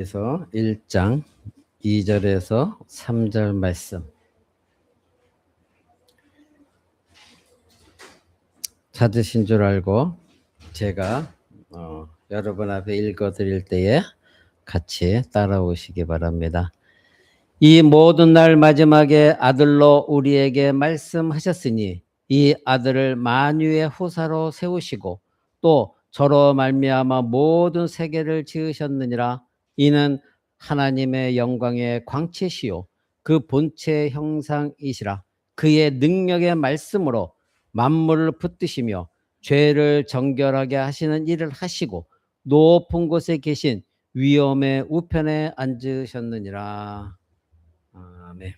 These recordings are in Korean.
그래서 1장 2절에서 3절 말씀 찾으신 줄 알고 제가 여러분 앞에 읽어드릴 때에 같이 따라오시기 바랍니다. 이 모든 날 마지막에 아들로 우리에게 말씀하셨으니 이 아들을 만유의 후사로 세우시고 또 저로 말미암아 모든 세계를 지으셨느니라. 이는 하나님의 영광의 광채시요 그 본체의 형상이시라. 그의 능력의 말씀으로 만물을 붙드시며 죄를 정결하게 하시는 일을 하시고 높은 곳에 계신 위엄의 우편에 앉으셨느니라. 아멘.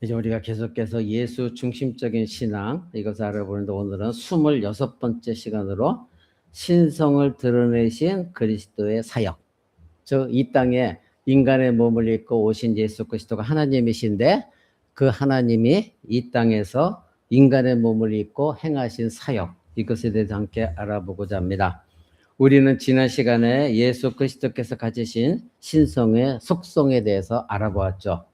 이제 우리가 계속해서 예수 중심적인 신앙 이것을 알아보는데 오늘은 26번째 시간으로 신성을 드러내신 그리스도의 사역. 즉 이 땅에 인간의 몸을 입고 오신 예수 그리스도가 하나님이신데 그 하나님이 이 땅에서 인간의 몸을 입고 행하신 사역, 이것에 대해서 함께 알아보고자 합니다. 우리는 지난 시간에 예수 그리스도께서 가지신 신성의 속성에 대해서 알아보았죠.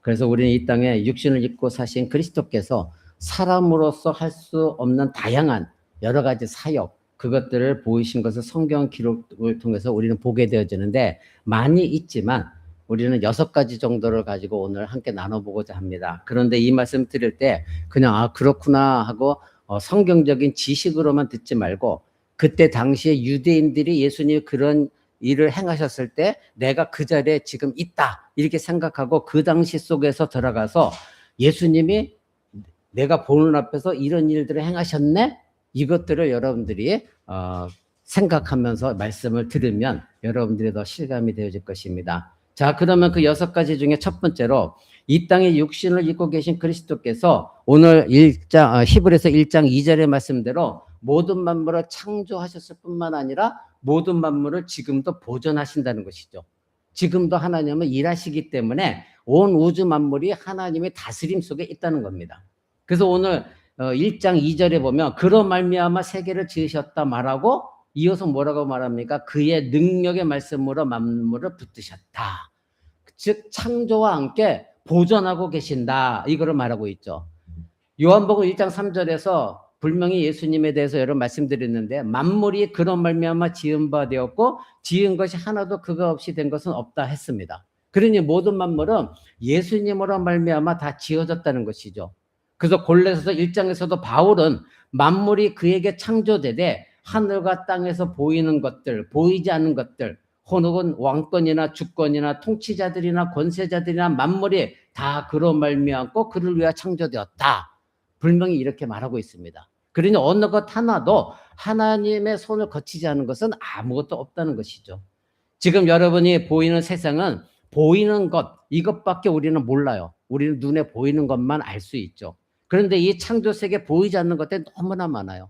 그래서 우리는 이 땅에 육신을 입고 사신 그리스도께서 사람으로서 할 수 없는 다양한 여러 가지 사역, 그것들을 보이신 것을 성경 기록을 통해서 우리는 보게 되어지는데 많이 있지만 우리는 6가지 정도를 가지고 오늘 함께 나눠보고자 합니다. 그런데 이 말씀 드릴 때 그냥 그렇구나 하고 성경적인 지식으로만 듣지 말고 그때 당시에 유대인들이 예수님이 그런 일을 행하셨을 때 내가 그 자리에 지금 있다 이렇게 생각하고 그 당시 속에서 들어가서 예수님이 내가 보는 앞에서 이런 일들을 행하셨네, 이것들을 여러분들이 생각하면서 말씀을 들으면 여러분들이 더 실감이 되어질 것입니다. 자, 그러면 그 6가지 중에 첫 번째로 이 땅에 육신을 입고 계신 그리스도께서 오늘 히브리서 1장 2절의 말씀대로 모든 만물을 창조하셨을 뿐만 아니라 모든 만물을 지금도 보존하신다는 것이죠. 지금도 하나님은 일하시기 때문에 온 우주 만물이 하나님의 다스림 속에 있다는 겁니다. 그래서 오늘 1장 2절에 보면 그로 말미암아 세계를 지으셨다 말하고 이어서 뭐라고 말합니까? 그의 능력의 말씀으로 만물을 붙드셨다. 즉 창조와 함께 보존하고 계신다, 이거를 말하고 있죠. 요한복음 1장 3절에서 분명히 예수님에 대해서 여러 말씀드렸는데 만물이 그런 말미암아 지은 바 되었고 지은 것이 하나도 그가 없이 된 것은 없다 했습니다. 그러니 모든 만물은 예수님으로 말미암아 다 지어졌다는 것이죠. 그래서 골로새서 1장에서도 바울은 만물이 그에게 창조되되 하늘과 땅에서 보이는 것들, 보이지 않는 것들, 혹은 왕권이나 주권이나 통치자들이나 권세자들이나 만물이 다 그로 말미암고 그를 위하여 창조되었다, 분명히 이렇게 말하고 있습니다. 그러니 어느 것 하나도 하나님의 손을 거치지 않은 것은 아무것도 없다는 것이죠. 지금 여러분이 보이는 세상은 보이는 것, 이것밖에 우리는 몰라요. 우리는 눈에 보이는 것만 알 수 있죠. 그런데 이 창조 세계 보이지 않는 것들이 너무나 많아요.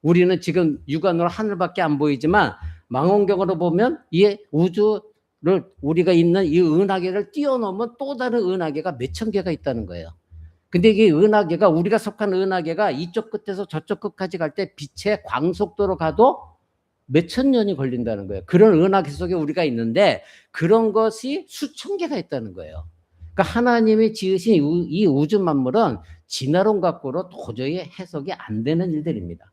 우리는 지금 육안으로 하늘밖에 안 보이지만 망원경으로 보면 이 우주를 우리가 있는 이 은하계를 뛰어넘은 또 다른 은하계가 몇천 개가 있다는 거예요. 근데 이게 은하계가, 우리가 속한 은하계가 이쪽 끝에서 저쪽 끝까지 갈 때 빛의 광속도로 가도 몇천 년이 걸린다는 거예요. 그런 은하계 속에 우리가 있는데 그런 것이 수천 개가 있다는 거예요. 그러니까 하나님이 지으신 이 우주 만물은 진화론 갖고로 도저히 해석이 안 되는 일들입니다.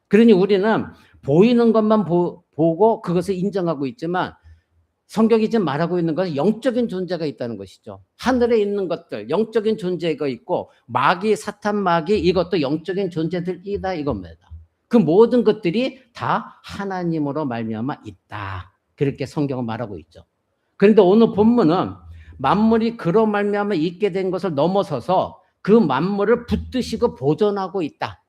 그러니 우리는 보이는 것만 보고 그것을 인정하고 있지만 성경이 지금 말하고 있는 것은 영적인 존재가 있다는 것이죠. 하늘에 있는 것들, 영적인 존재가 있고 마귀, 사탄 마귀, 이것도 영적인 존재들이다 이겁니다. 그 모든 것들이 다 하나님으로 말미암아 있다, 그렇게 성경은 말하고 있죠. 그런데 오늘 본문은 만물이 그로 말미암아 있게 된 것을 넘어서서 그 만물을 붙드시고 보존하고 있다.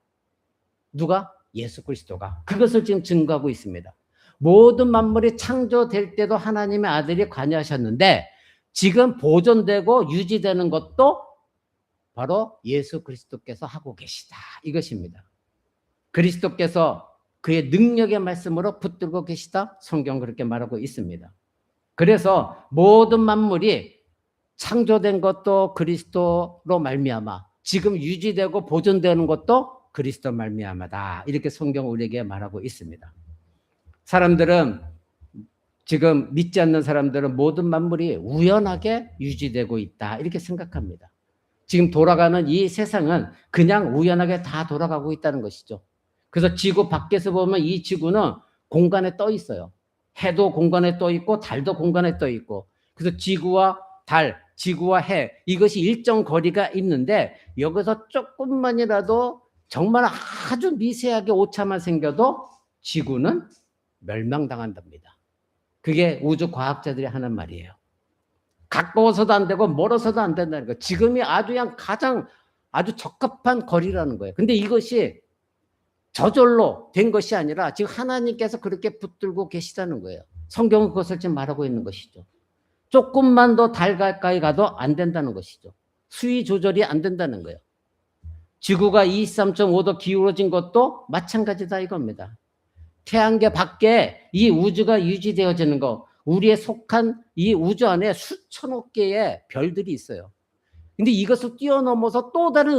누가? 예수 그리스도가. 그것을 지금 증거하고 있습니다. 모든 만물이 창조될 때도 하나님의 아들이 관여하셨는데 지금 보존되고 유지되는 것도 바로 예수 그리스도께서 하고 계시다, 이것입니다. 그리스도께서 그의 능력의 말씀으로 붙들고 계시다, 성경 그렇게 말하고 있습니다. 그래서 모든 만물이 창조된 것도 그리스도로 말미암아 지금 유지되고 보존되는 것도 그리스도 말미암아다, 이렇게 성경 우리에게 말하고 있습니다. 사람들은 지금 믿지 않는 사람들은 모든 만물이 우연하게 유지되고 있다 이렇게 생각합니다. 지금 돌아가는 이 세상은 그냥 우연하게 다 돌아가고 있다는 것이죠. 그래서 지구 밖에서 보면 이 지구는 공간에 떠 있어요. 해도 공간에 떠 있고 달도 공간에 떠 있고, 그래서 지구와 달, 지구와 해, 이것이 일정 거리가 있는데 여기서 조금만이라도 정말 아주 미세하게 오차만 생겨도 지구는 멸망당한답니다. 그게 우주 과학자들이 하는 말이에요. 가까워서도 안 되고 멀어서도 안 된다는 거예요. 지금이 아주 그냥 가장 아주 적합한 거리라는 거예요. 근데 이것이 저절로 된 것이 아니라 지금 하나님께서 그렇게 붙들고 계시다는 거예요. 성경은 그것을 지금 말하고 있는 것이죠. 조금만 더 달 가까이 가도 안 된다는 것이죠. 수위 조절이 안 된다는 거예요. 지구가 23.5도 기울어진 것도 마찬가지다 이겁니다. 태양계 밖에 이 우주가 유지되어지는 것, 우리에 속한 이 우주 안에 수천억 개의 별들이 있어요. 근데 이것을 뛰어넘어서 또 다른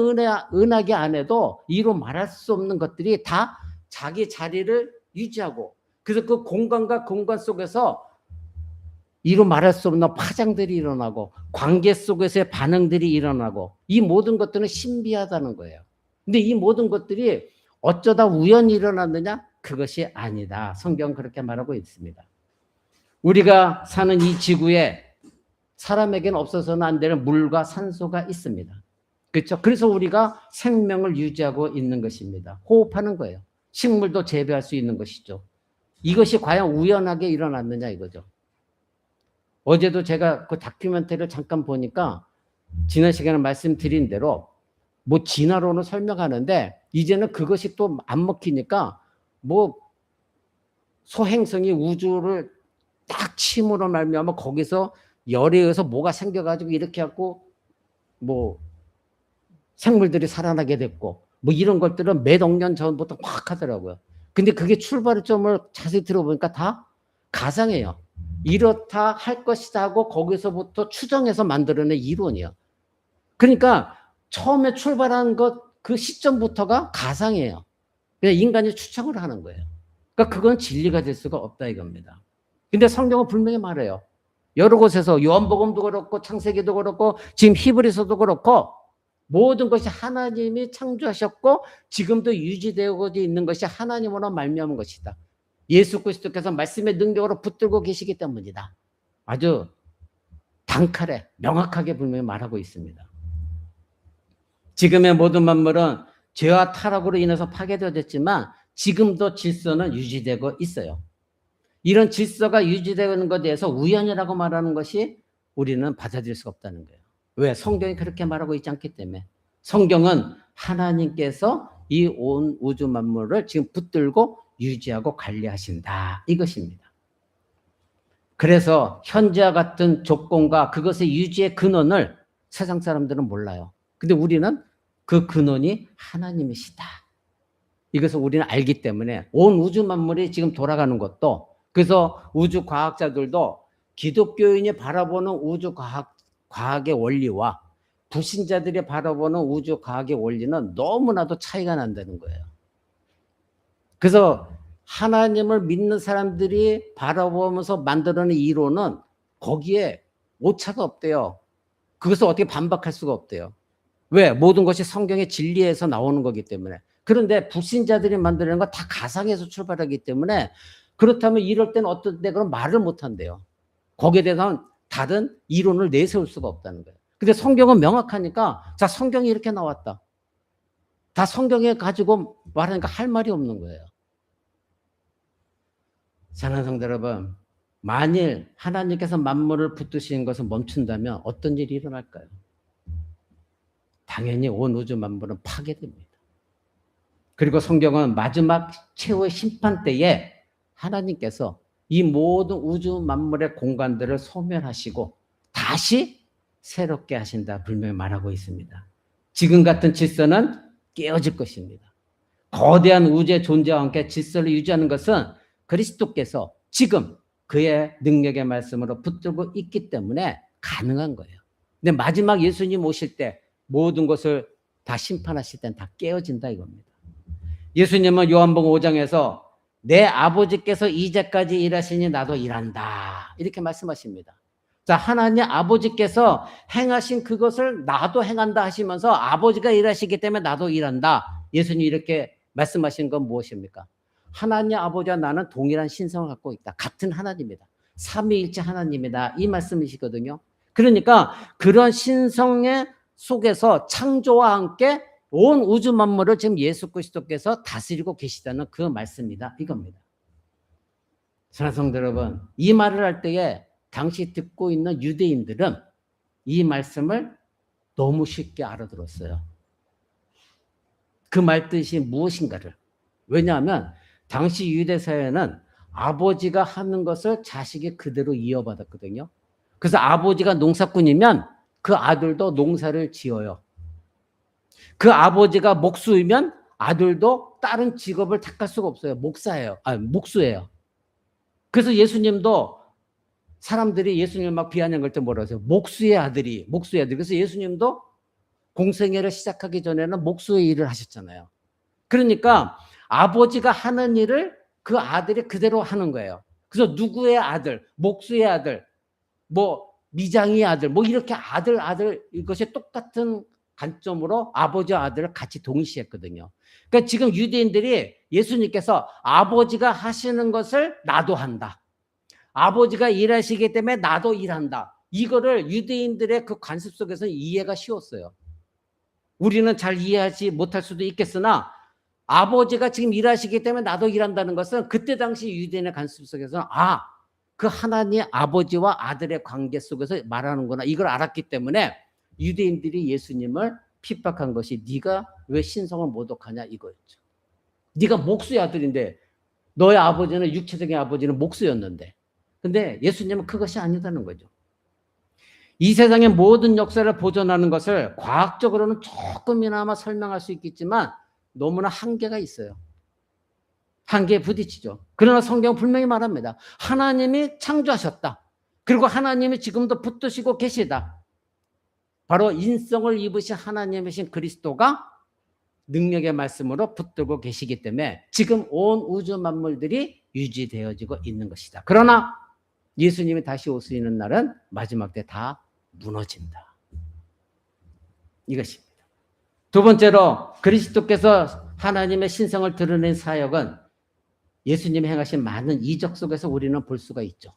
은하계 안에도 이로 말할 수 없는 것들이 다 자기 자리를 유지하고, 그래서 그 공간과 공간 속에서 이로 말할 수 없는 파장들이 일어나고 관계 속에서의 반응들이 일어나고, 이 모든 것들은 신비하다는 거예요. 근데 이 모든 것들이 어쩌다 우연히 일어났느냐? 그것이 아니다. 성경은 그렇게 말하고 있습니다. 우리가 사는 이 지구에 사람에게는 없어서는 안 되는 물과 산소가 있습니다. 그렇죠? 그래서 우리가 생명을 유지하고 있는 것입니다. 호흡하는 거예요. 식물도 재배할 수 있는 것이죠. 이것이 과연 우연하게 일어났느냐 이거죠. 어제도 제가 그 다큐멘터리를 잠깐 보니까 지난 시간에 말씀드린 대로 뭐 진화론을 설명하는데 이제는 그것이 또 안 먹히니까 뭐 소행성이 우주를 딱 침으로 말미암아 거기서 열에 의해서 뭐가 생겨가지고 이렇게 하고 뭐 생물들이 살아나게 됐고 뭐 이런 것들은 몇 억 년 전부터 막 하더라고요. 근데 그게 출발점을 자세히 들어보니까 다 가상이에요. 이렇다 할 것이다 하고 거기서부터 추정해서 만들어낸 이론이에요. 그러니까 처음에 출발한 것 그 시점부터가 가상이에요. 그냥 인간이 추정을 하는 거예요. 그러니까 그건 진리가 될 수가 없다 이겁니다. 근데 성경은 분명히 말해요. 여러 곳에서 요한복음도 그렇고 창세기도 그렇고 지금 히브리서도 그렇고 모든 것이 하나님이 창조하셨고 지금도 유지되고 있는 것이 하나님으로 말미암은 것이다. 예수 그리스도께서 말씀의 능력으로 붙들고 계시기 때문이다. 아주 단칼에 명확하게 분명히 말하고 있습니다. 지금의 모든 만물은 죄와 타락으로 인해서 파괴되어졌지만 지금도 질서는 유지되고 있어요. 이런 질서가 유지되는 것에 대해서 우연이라고 말하는 것이 우리는 받아들일 수가 없다는 거예요. 왜? 성경이 그렇게 말하고 있지 않기 때문에. 성경은 하나님께서 이 온 우주 만물을 지금 붙들고 유지하고 관리하신다 이것입니다. 그래서 현재와 같은 조건과 그것의 유지의 근원을 세상 사람들은 몰라요. 근데 우리는 그 근원이 하나님이시다. 이것을 우리는 알기 때문에 온 우주 만물이 지금 돌아가는 것도, 그래서 우주 과학자들도 기독교인이 바라보는 우주 과학의 원리와 불신자들이 바라보는 우주 과학의 원리는 너무나도 차이가 난다는 거예요. 그래서 하나님을 믿는 사람들이 바라보면서 만들어낸 이론은 거기에 오차가 없대요. 그것을 어떻게 반박할 수가 없대요. 왜? 모든 것이 성경의 진리에서 나오는 거기 때문에. 그런데 불신자들이 만들어낸 건 다 가상에서 출발하기 때문에, 그렇다면 이럴 때는 어떤 때 그런 말을 못 한대요. 거기에 대해서는 다른 이론을 내세울 수가 없다는 거예요. 근데 성경은 명확하니까 자, 성경이 이렇게 나왔다. 다 성경에 가지고 말하니까 할 말이 없는 거예요. 사랑하는 성도 여러분, 만일 하나님께서 만물을 붙드시는 것을 멈춘다면 어떤 일이 일어날까요? 당연히 온 우주 만물은 파괴됩니다. 그리고 성경은 마지막 최후의 심판 때에 하나님께서 이 모든 우주 만물의 공간들을 소멸하시고 다시 새롭게 하신다 분명히 말하고 있습니다. 지금 같은 질서는 깨어질 것입니다. 거대한 우주의 존재와 함께 질서를 유지하는 것은 그리스도께서 지금 그의 능력의 말씀으로 붙들고 있기 때문에 가능한 거예요. 근데 마지막 예수님 오실 때 모든 것을 다 심판하실 때는 다 깨어진다 이겁니다. 예수님은 요한복음 5장에서 내 아버지께서 이제까지 일하시니 나도 일한다 이렇게 말씀하십니다. 자, 하나님 아버지께서 행하신 그것을 나도 행한다 하시면서 아버지가 일하시기 때문에 나도 일한다. 예수님이 이렇게 말씀하신 건 무엇입니까? 하나님 아버지와 나는 동일한 신성을 갖고 있다. 같은 하나님이다. 삼위일체 하나님이다. 이 말씀이시거든요. 그러니까 그런 신성의 속에서 창조와 함께 온 우주 만물을 지금 예수 그리스도께서 다스리고 계시다는 그 말씀이다. 이겁니다. 사랑하는 성도 여러분, 이 말을 할 때에 당시 듣고 있는 유대인들은 이 말씀을 너무 쉽게 알아들었어요. 그 말뜻이 무엇인가를. 왜냐하면 당시 유대 사회는 아버지가 하는 것을 자식이 그대로 이어받았거든요. 그래서 아버지가 농사꾼이면 그 아들도 농사를 지어요. 그 아버지가 목수이면 아들도 다른 직업을 택할 수가 없어요. 목수예요. 그래서 예수님도 사람들이 예수님을 막 비아냥거릴 때 뭐라 하세요? 목수의 아들이. 그래서 예수님도 공생애를 시작하기 전에는 목수의 일을 하셨잖아요. 그러니까 아버지가 하는 일을 그 아들이 그대로 하는 거예요. 그래서 누구의 아들, 목수의 아들, 뭐 미장이의 아들, 뭐 이렇게 아들 이것이 똑같은 관점으로 아버지와 아들을 같이 동시했거든요. 그러니까 지금 유대인들이 예수님께서 아버지가 하시는 것을 나도 한다. 아버지가 일하시기 때문에 나도 일한다. 이거를 유대인들의 그 관습 속에서는 이해가 쉬웠어요. 우리는 잘 이해하지 못할 수도 있겠으나 아버지가 지금 일하시기 때문에 나도 일한다는 것은 그때 당시 유대인의 관습 속에서는 그 하나님 아버지와 아들의 관계 속에서 말하는구나. 이걸 알았기 때문에 유대인들이 예수님을 핍박한 것이 네가 왜 신성을 모독하냐 이거였죠. 네가 목수의 아들인데 너의 아버지는 육체적인 아버지는 목수였는데 근데 예수님은 그것이 아니다는 거죠. 이 세상의 모든 역사를 보존하는 것을 과학적으로는 조금이나마 설명할 수 있겠지만 너무나 한계가 있어요. 한계에 부딪히죠. 그러나 성경은 분명히 말합니다. 하나님이 창조하셨다. 그리고 하나님이 지금도 붙드시고 계시다. 바로 인성을 입으신 하나님이신 그리스도가 능력의 말씀으로 붙들고 계시기 때문에 지금 온 우주 만물들이 유지되어지고 있는 것이다. 그러나 예수님이 다시 오시는 날은 마지막 때 다 무너진다. 이것입니다. 두 번째로 그리스도께서 하나님의 신성을 드러낸 사역은 예수님이 행하신 많은 이적 속에서 우리는 볼 수가 있죠.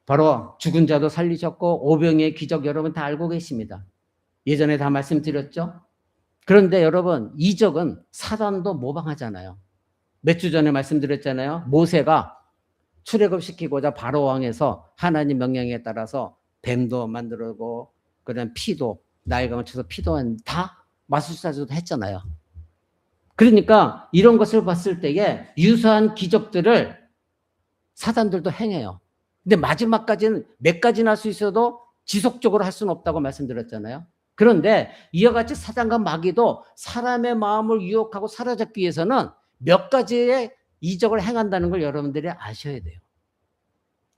바로 죽은 자도 살리셨고 오병이의 기적 여러분 다 알고 계십니다. 예전에 다 말씀드렸죠. 그런데 여러분 이적은 사단도 모방하잖아요. 몇 주 전에 말씀드렸잖아요. 모세가 출애굽시키고자 바로 왕에서 하나님 명령에 따라서 뱀도 만들고 그다음 피도 나일강을 쳐서 피도 다 마술사도 했잖아요. 그러니까 이런 것을 봤을 때에 유사한 기적들을 사단들도 행해요. 근데 마지막까지는 몇 가지나 할 수 있어도 지속적으로 할 수는 없다고 말씀드렸잖아요. 그런데 이와 같이 사단과 마귀도 사람의 마음을 유혹하고 사로잡기 위해서는 몇 가지의 이적을 행한다는 걸 여러분들이 아셔야 돼요.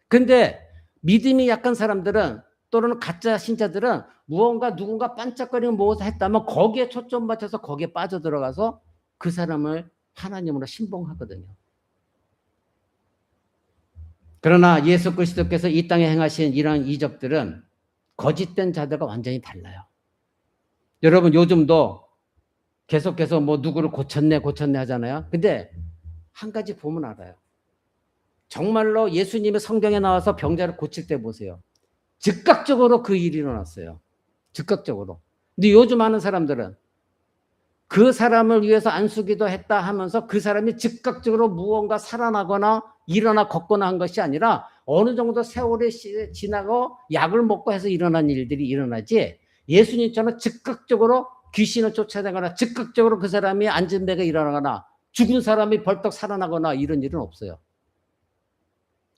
근데 믿음이 약한 사람들은 또는 가짜 신자들은 무언가 누군가 반짝거리는 무엇을 했다면 거기에 초점 맞춰서 거기에 빠져들어가서 그 사람을 하나님으로 신봉하거든요. 그러나 예수 그리스도께서 이 땅에 행하신 이러한 이적들은 거짓된 자들과 완전히 달라요. 여러분 요즘도 계속해서 뭐 누구를 고쳤네 하잖아요. 근데 한 가지 보면 알아요. 정말로 예수님이 성경에 나와서 병자를 고칠 때 보세요. 즉각적으로 그 일이 일어났어요. 즉각적으로. 근데 요즘 하는 사람들은 그 사람을 위해서 안수기도 했다 하면서 그 사람이 즉각적으로 무언가 살아나거나 일어나 걷거나 한 것이 아니라 어느 정도 세월이 지나고 약을 먹고 해서 일어난 일들이 일어나지 예수님처럼 즉각적으로 귀신을 쫓아내거나 즉각적으로 그 사람이 앉은 데가 일어나거나 죽은 사람이 벌떡 살아나거나 이런 일은 없어요.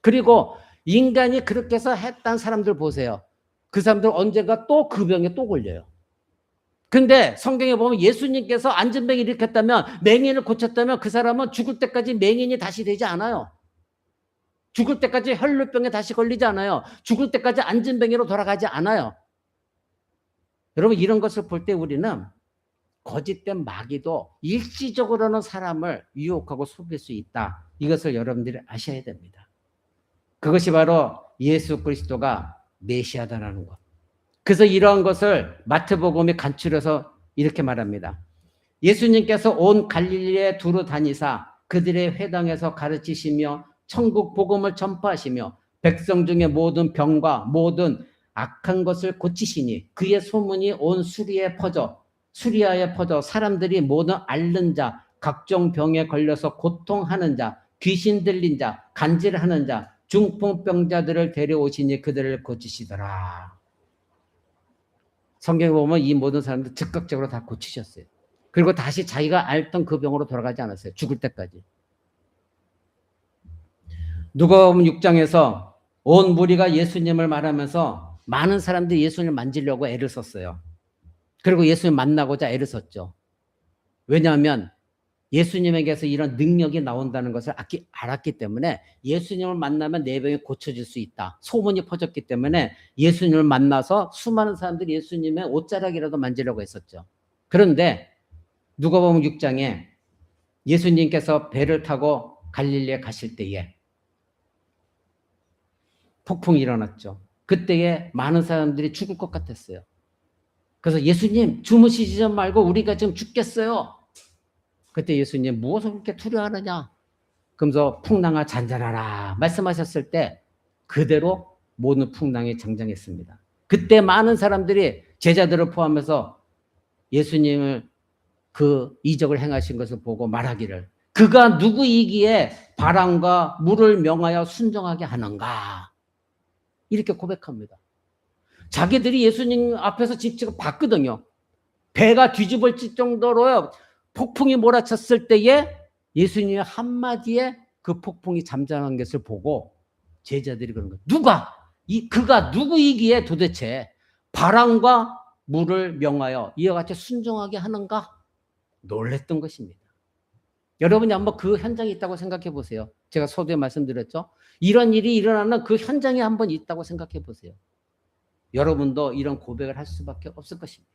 그리고 인간이 그렇게 해서 했던 사람들 보세요. 그 사람들 언젠가 또 그 병에 또 걸려요. 근데 성경에 보면 예수님께서 앉은 병을 일으켰다면 맹인을 고쳤다면 그 사람은 죽을 때까지 맹인이 다시 되지 않아요. 죽을 때까지 혈루병에 다시 걸리지 않아요. 죽을 때까지 앉은 병으로 돌아가지 않아요. 여러분 이런 것을 볼 때 우리는 거짓된 마귀도 일시적으로는 사람을 유혹하고 속일 수 있다. 이것을 여러분들이 아셔야 됩니다. 그것이 바로 예수 그리스도가 메시아다라는 것. 그래서 이러한 것을 마태복음이 간추려서 이렇게 말합니다. 예수님께서 온 갈릴리에 두루 다니사 그들의 회당에서 가르치시며 천국 복음을 전파하시며 백성 중에 모든 병과 모든 악한 것을 고치시니 그의 소문이 온 수리아에 퍼져 사람들이 모든 앓는 자, 각종 병에 걸려서 고통하는 자, 귀신 들린 자, 간질하는 자, 중풍병자들을 데려오시니 그들을 고치시더라. 성경에 보면 이 모든 사람들 즉각적으로 다 고치셨어요. 그리고 다시 자기가 앓던 그 병으로 돌아가지 않았어요. 죽을 때까지. 누가복음 6장에서 온 무리가 예수님을 말하면서 많은 사람들이 예수님을 만지려고 애를 썼어요. 그리고 예수님 만나고자 애를 썼죠. 왜냐하면 예수님에게서 이런 능력이 나온다는 것을 알았기 때문에 예수님을 만나면 내 병이 고쳐질 수 있다. 소문이 퍼졌기 때문에 예수님을 만나서 수많은 사람들이 예수님의 옷자락이라도 만지려고 했었죠. 그런데 누가복음 6장에 예수님께서 배를 타고 갈릴리에 가실 때에 폭풍이 일어났죠. 그때에 많은 사람들이 죽을 것 같았어요. 그래서 예수님 주무시지 좀 말고 우리가 지금 죽겠어요. 그때 예수님 무엇을 그렇게 두려워하느냐. 그러면서 풍랑아 잔잔하라 말씀하셨을 때 그대로 모든 풍랑이 장장했습니다. 그때 많은 사람들이 제자들을 포함해서 예수님을 그 이적을 행하신 것을 보고 말하기를 그가 누구이기에 바람과 물을 명하여 순종하게 하는가. 이렇게 고백합니다. 자기들이 예수님 앞에서 직접 봤거든요. 배가 뒤집어질 정도로 폭풍이 몰아쳤을 때에 예수님의 한마디에 그 폭풍이 잠잠한 것을 보고 제자들이 그런 거예요. 그가 누구이기에 도대체 바람과 물을 명하여 이와 같이 순종하게 하는가? 놀랬던 것입니다. 여러분이 한번 그 현장에 있다고 생각해 보세요. 제가 서두에 말씀드렸죠. 이런 일이 일어나는 그 현장에 한번 있다고 생각해 보세요. 여러분도 이런 고백을 할 수밖에 없을 것입니다.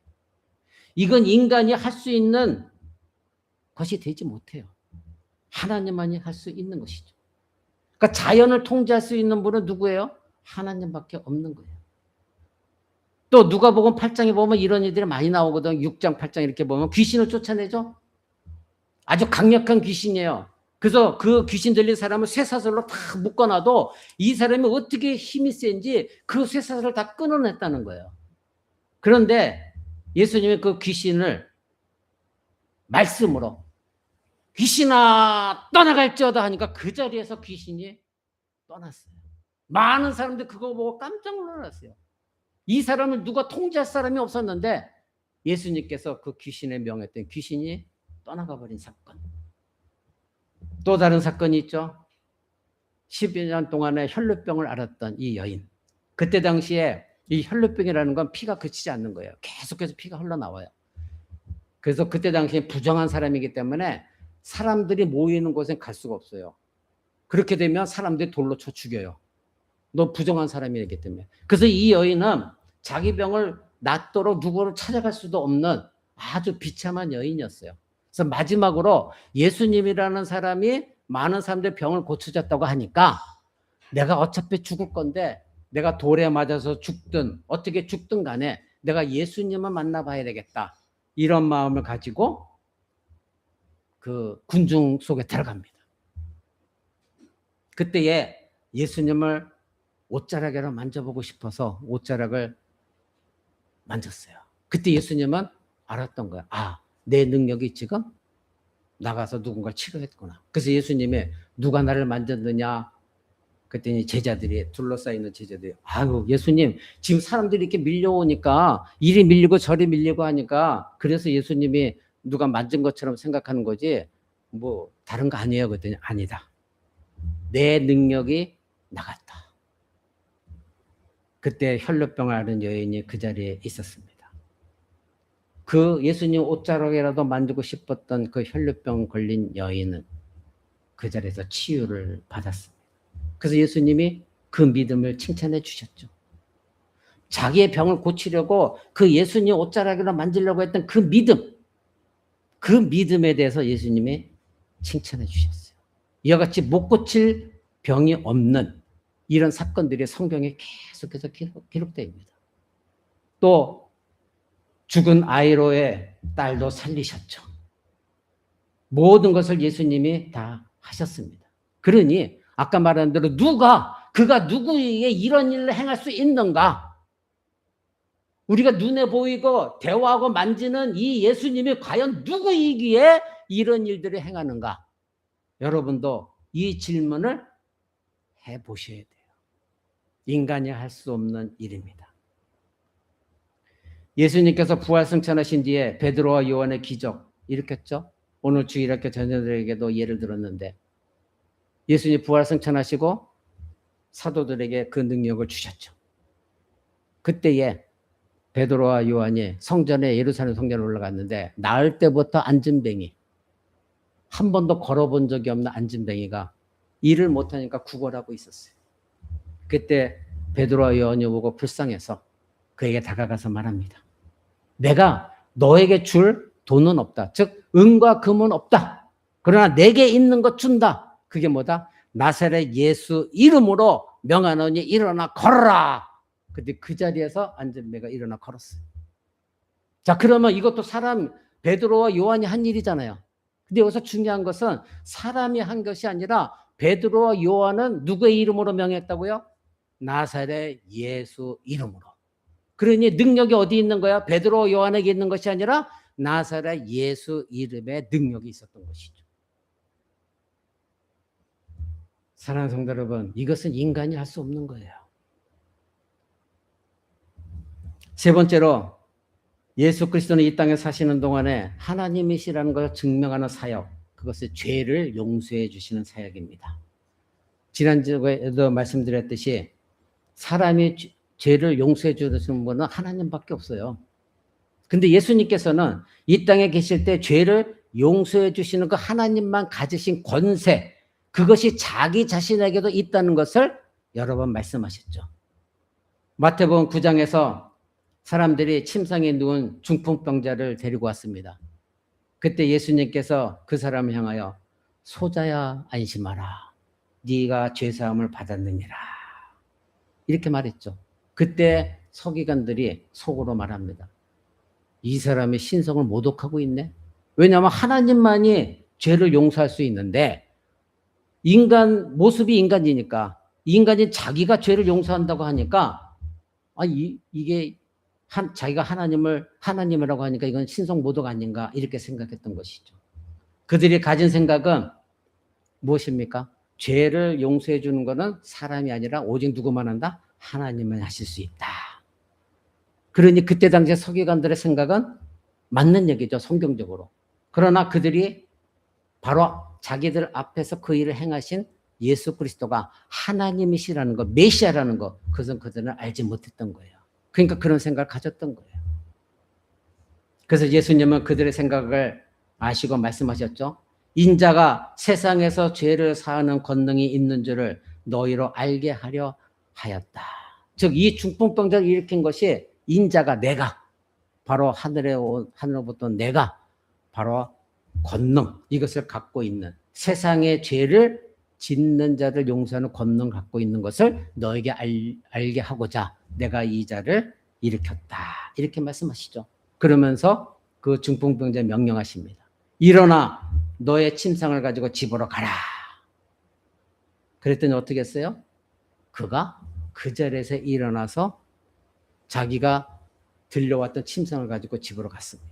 이건 인간이 할 수 있는 것이 되지 못해요. 하나님만이 할 수 있는 것이죠. 그러니까 자연을 통제할 수 있는 분은 누구예요? 하나님밖에 없는 거예요. 또 누가복음 8장에 보면 이런 일들이 많이 나오거든. 6장, 8장 이렇게 보면 귀신을 쫓아내죠. 아주 강력한 귀신이에요. 그래서 그 귀신 들린 사람을 쇠사슬로 다 묶어놔도 이 사람이 어떻게 힘이 센지 그 쇠사슬을 다 끊어냈다는 거예요. 그런데 예수님이 그 귀신을 말씀으로 귀신아 떠나갈지어다 하니까 그 자리에서 귀신이 떠났어요. 많은 사람들이 그거 보고 깜짝 놀랐어요. 이 사람을 누가 통제할 사람이 없었는데 예수님께서 그 귀신에 명했던 귀신이 떠나가 버린 사건. 또 다른 사건이 있죠. 12년 동안에 혈루병을 앓았던 이 여인. 그때 당시에 이 혈루병이라는 건 피가 그치지 않는 거예요. 계속해서 피가 흘러나와요. 그래서 그때 당시에 부정한 사람이기 때문에 사람들이 모이는 곳엔 갈 수가 없어요. 그렇게 되면 사람들이 돌로 쳐 죽여요. 너 부정한 사람이기 때문에. 그래서 이 여인은 자기 병을 낫도록 누구를 찾아갈 수도 없는 아주 비참한 여인이었어요. 그래서 마지막으로 예수님이라는 사람이 많은 사람들의 병을 고쳐줬다고 하니까 내가 어차피 죽을 건데 내가 돌에 맞아서 죽든 어떻게 죽든 간에 내가 예수님을 만나봐야 되겠다. 이런 마음을 가지고 그 군중 속에 들어갑니다. 그때에 예수님을 옷자락으로 만져보고 싶어서 옷자락을 만졌어요. 그때 예수님은 알았던 거야. 아, 내 능력이 지금 나가서 누군가를 치료했구나. 그래서 예수님이 누가 나를 만졌느냐? 그랬더니 제자들이 둘러싸이는 제자들이 아유 예수님 지금 사람들이 이렇게 밀려오니까 이리 밀리고 저리 밀리고 하니까 그래서 예수님이 누가 만진 것처럼 생각하는 거지 뭐 다른 거 아니에요. 그랬더니 아니다. 내 능력이 나갔다. 그때 혈루병을 앓은 여인이 그 자리에 있었습니다. 그 예수님 옷자락이라도 만지고 싶었던 그 혈루병 걸린 여인은 그 자리에서 치유를 받았습니다. 그래서 예수님이 그 믿음을 칭찬해 주셨죠. 자기의 병을 고치려고 그 예수님 옷자락으로 만지려고 했던 그 믿음에 대해서 예수님이 칭찬해 주셨어요. 이와 같이 못 고칠 병이 없는 이런 사건들이 성경에 계속해서 기록됩니다. 또 죽은 아이로의 딸도 살리셨죠. 모든 것을 예수님이 다 하셨습니다. 그러니 아까 말한 대로 그가 누구에게 이런 일을 행할 수 있는가? 우리가 눈에 보이고 대화하고 만지는 이 예수님이 과연 누구이기에 이런 일들을 행하는가? 여러분도 이 질문을 해보셔야 돼요. 인간이 할 수 없는 일입니다. 예수님께서 부활승천하신 뒤에 베드로와 요한의 기적 일으켰죠. 오늘 주일학교 자녀들에게도 예를 들었는데 예수님 부활승천하시고 사도들에게 그 능력을 주셨죠. 그때에 베드로와 요한이 성전에 예루살렘 성전에 올라갔는데 나을 때부터 앉은뱅이 한 번도 걸어본 적이 없는 앉은뱅이가 일을 못하니까 구걸하고 있었어요. 그때 베드로와 요한이 보고 불쌍해서 그에게 다가가서 말합니다. 내가 너에게 줄 돈은 없다. 즉 은과 금은 없다. 그러나 내게 있는 것 준다. 그게 뭐다? 나사렛 예수 이름으로 명하노니 일어나 걸어라. 근데 그 자리에서 앉은뱅이가 일어나 걸었어요. 자, 그러면 이것도 베드로와 요한이 한 일이잖아요. 근데 여기서 중요한 것은 사람이 한 것이 아니라 베드로와 요한은 누구의 이름으로 명했다고요? 나사렛 예수 이름으로. 그러니 능력이 어디 있는 거야? 베드로와 요한에게 있는 것이 아니라 나사렛 예수 이름에 능력이 있었던 것이죠. 사랑하는 성도 여러분, 이것은 인간이 할 수 없는 거예요. 세 번째로 예수 그리스도는 이 땅에 사시는 동안에 하나님이시라는 것을 증명하는 사역, 그것은 죄를 용서해 주시는 사역입니다. 지난주에도 말씀드렸듯이 사람이 죄를 용서해 주시는 분은 하나님밖에 없어요. 근데 예수님께서는 이 땅에 계실 때 죄를 용서해 주시는 그 하나님만 가지신 권세, 그것이 자기 자신에게도 있다는 것을 여러 번 말씀하셨죠. 마태복음 9장에서 사람들이 침상에 누운 중풍병자를 데리고 왔습니다. 그때 예수님께서 그 사람을 향하여 소자야 안심하라. 네가 죄사함을 받았느니라. 이렇게 말했죠. 그때 서기관들이 속으로 말합니다. 이 사람이 신성을 모독하고 있네. 왜냐하면 하나님만이 죄를 용서할 수 있는데 모습이 인간이니까 인간이 자기가 죄를 용서한다고 하니까 이게 자기가 하나님이라고 하니까 이건 신성 모독 아닌가 이렇게 생각했던 것이죠. 그들이 가진 생각은 무엇입니까? 죄를 용서해 주는 것은 사람이 아니라 오직 누구만 한다? 하나님만 하실 수 있다. 그러니 그때 당시에 서기관들의 생각은 맞는 얘기죠. 성경적으로. 그러나 그들이 바로 자기들 앞에서 그 일을 행하신 예수 그리스도가 하나님이시라는 것, 메시아라는 것, 그것은 그들은 알지 못했던 거예요. 그러니까 그런 생각을 가졌던 거예요. 그래서 예수님은 그들의 생각을 아시고 말씀하셨죠. 인자가 세상에서 죄를 사하는 권능이 있는 줄을 너희로 알게 하려 하였다. 즉 이 중풍병자를 일으킨 것이 인자가 내가 바로 하늘로부터 내가 바로 권능 이것을 갖고 있는 세상의 죄를 짓는 자를 용서하는 권능을 갖고 있는 것을 너에게 알게 하고자 내가 이 자를 일으켰다. 이렇게 말씀하시죠. 그러면서 그 중풍병자에 명령하십니다. 일어나 너의 침상을 가지고 집으로 가라. 그랬더니 어떻게 했어요? 그가 그 자리에서 일어나서 자기가 들려왔던 침상을 가지고 집으로 갔습니다.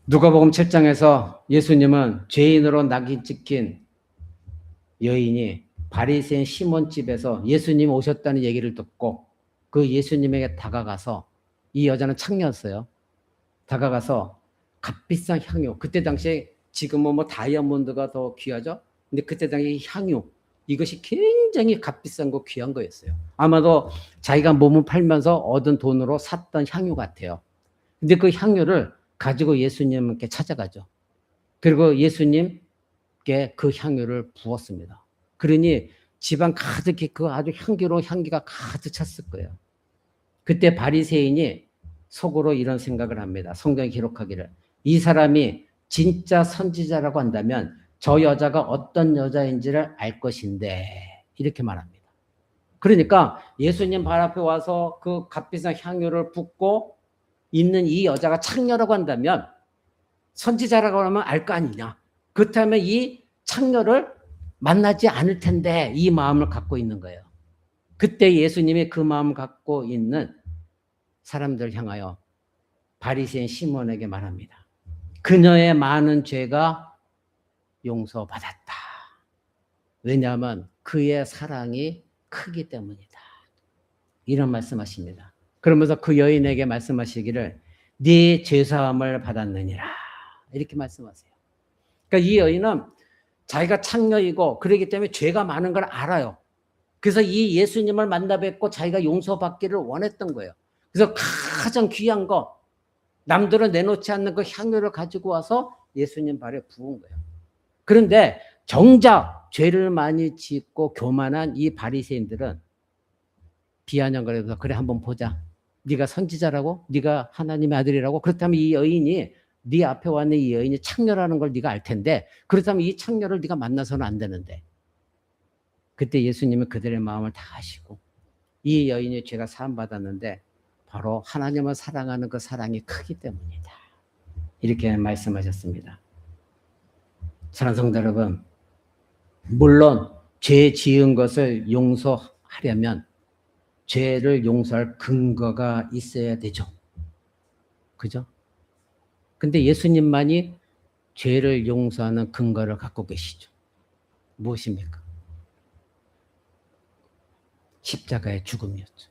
누가복음 7장에서 예수님은 죄인으로 낙인 찍힌 여인이 바리새인 시몬 집에서 예수님 오셨다는 얘기를 듣고 그 예수님에게 다가가서 이 여자는 창녀였어요. 다가가서 값비싼 향유, 그때 당시에 지금은 뭐 다이아몬드가 더 귀하죠. 근데 그때 당시 향유 이것이 굉장히 값비싼 거 귀한 거였어요. 아마도 자기가 몸을 팔면서 얻은 돈으로 샀던 향유 같아요. 근데 그 향유를 가지고 예수님께 찾아가죠. 그리고 예수님께 그 향유를 부었습니다. 그러니 집안 가득히 그 아주 향기로운 향기가 가득 찼을 거예요. 그때 바리새인이 속으로 이런 생각을 합니다. 성경에 기록하기를 이 사람이 진짜 선지자라고 한다면 저 여자가 어떤 여자인지를 알 것인데 이렇게 말합니다. 그러니까 예수님 발 앞에 와서 그 값비싼 향유를 붓고 있는 이 여자가 창녀라고 한다면 선지자라고 하면 알 거 아니냐. 그렇다면 이 창녀를 만나지 않을 텐데 이 마음을 갖고 있는 거예요. 그때 예수님이 그 마음을 갖고 있는 사람들 향하여 바리새인 시몬에게 말합니다. 그녀의 많은 죄가 용서받았다. 왜냐하면 그의 사랑이 크기 때문이다. 이런 말씀하십니다. 그러면서 그 여인에게 말씀하시기를 네 죄사함을 받았느니라. 이렇게 말씀하세요. 그러니까 이 여인은 자기가 창녀이고 그러기 때문에 죄가 많은 걸 알아요. 그래서 이 예수님을 만나 뵙고 자기가 용서받기를 원했던 거예요. 그래서 가장 귀한 거 남들은 내놓지 않는 그 향유를 가지고 와서 예수님 발에 부은 거예요. 그런데 정작 죄를 많이 짓고 교만한 이 바리새인들은 비아냥거려서 그래 한번 보자. 네가 선지자라고? 네가 하나님의 아들이라고? 그렇다면 이 여인이 네 앞에 왔는 이 여인이 창녀라는 걸 네가 알 텐데 그렇다면 이 창녀를 네가 만나서는 안 되는데 그때 예수님은 그들의 마음을 다 아시고 이 여인의 죄가 사함받았는데 바로 하나님을 사랑하는 그 사랑이 크기 때문이다. 이렇게 말씀하셨습니다. 사랑하는 성도 여러분, 물론 죄 지은 것을 용서하려면 죄를 용서할 근거가 있어야 되죠. 그죠? 근데 예수님만이 죄를 용서하는 근거를 갖고 계시죠. 무엇입니까? 십자가의 죽음이었죠.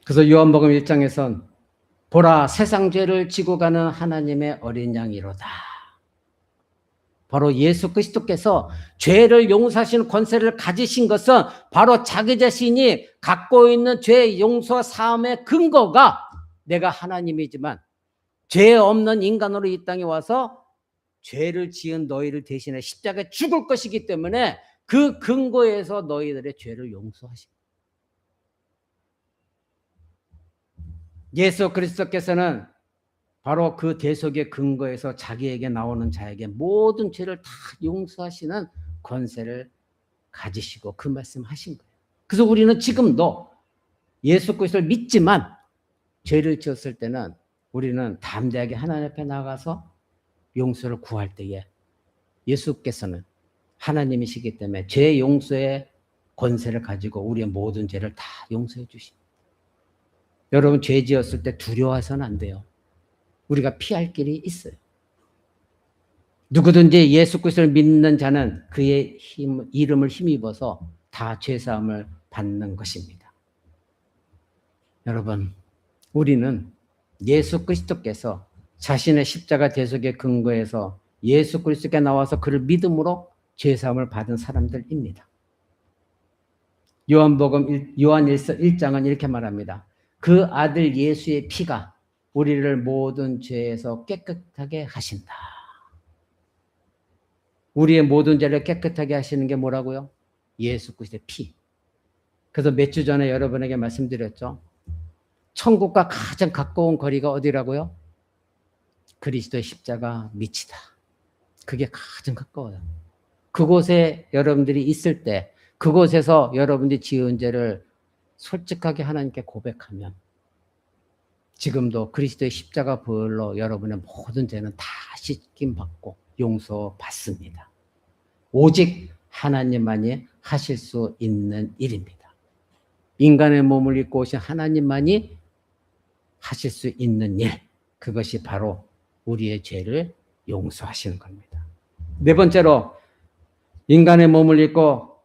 그래서 요한복음 1장에선 보라 세상 죄를 지고 가는 하나님의 어린 양이로다. 바로 예수 그리스도께서 죄를 용서하시는 권세를 가지신 것은 바로 자기 자신이 갖고 있는 죄 용서 사함의 근거가 내가 하나님이지만 죄 없는 인간으로 이 땅에 와서 죄를 지은 너희를 대신해 십자가에 죽을 것이기 때문에 그 근거에서 너희들의 죄를 용서하신 거예요. 예수 그리스도께서는 바로 그 대속의 근거에서 자기에게 나오는 자에게 모든 죄를 다 용서하시는 권세를 가지시고 그 말씀하신 거예요. 그래서 우리는 지금도 예수 그리스도를 믿지만 죄를 지었을 때는 우리는 담대하게 하나님 앞에 나가서 용서를 구할 때에 예수께서는 하나님이시기 때문에 죄 용서의 권세를 가지고 우리의 모든 죄를 다 용서해 주십니다. 여러분 죄 지었을 때 두려워해서는 안 돼요. 우리가 피할 길이 있어요. 누구든지 예수 그리스도를 믿는 자는 그의 이름을 힘입어서 다 죄사함을 받는 것입니다. 여러분, 우리는 예수 그리스도께서 자신의 십자가 대속의 근거에서 예수 그리스도께 나와서 그를 믿음으로 죄사함을 받은 사람들입니다. 요한복음 요한 1장은 이렇게 말합니다. 그 아들 예수의 피가 우리를 모든 죄에서 깨끗하게 하신다. 우리의 모든 죄를 깨끗하게 하시는 게 뭐라고요? 예수 그리스도의 피. 그래서 몇 주 전에 여러분에게 말씀드렸죠. 천국과 가장 가까운 거리가 어디라고요? 그리스도의 십자가 밑이다. 그게 가장 가까워요. 그곳에 여러분들이 있을 때 그곳에서 여러분들이 지은 죄를 솔직하게 하나님께 고백하면 지금도 그리스도의 십자가 보혈로 여러분의 모든 죄는 다 씻김받고 용서받습니다. 오직 하나님만이 하실 수 있는 일입니다. 인간의 몸을 입고 오신 하나님만이 하실 수 있는 일, 그것이 바로 우리의 죄를 용서하시는 겁니다. 네 번째로 인간의 몸을 입고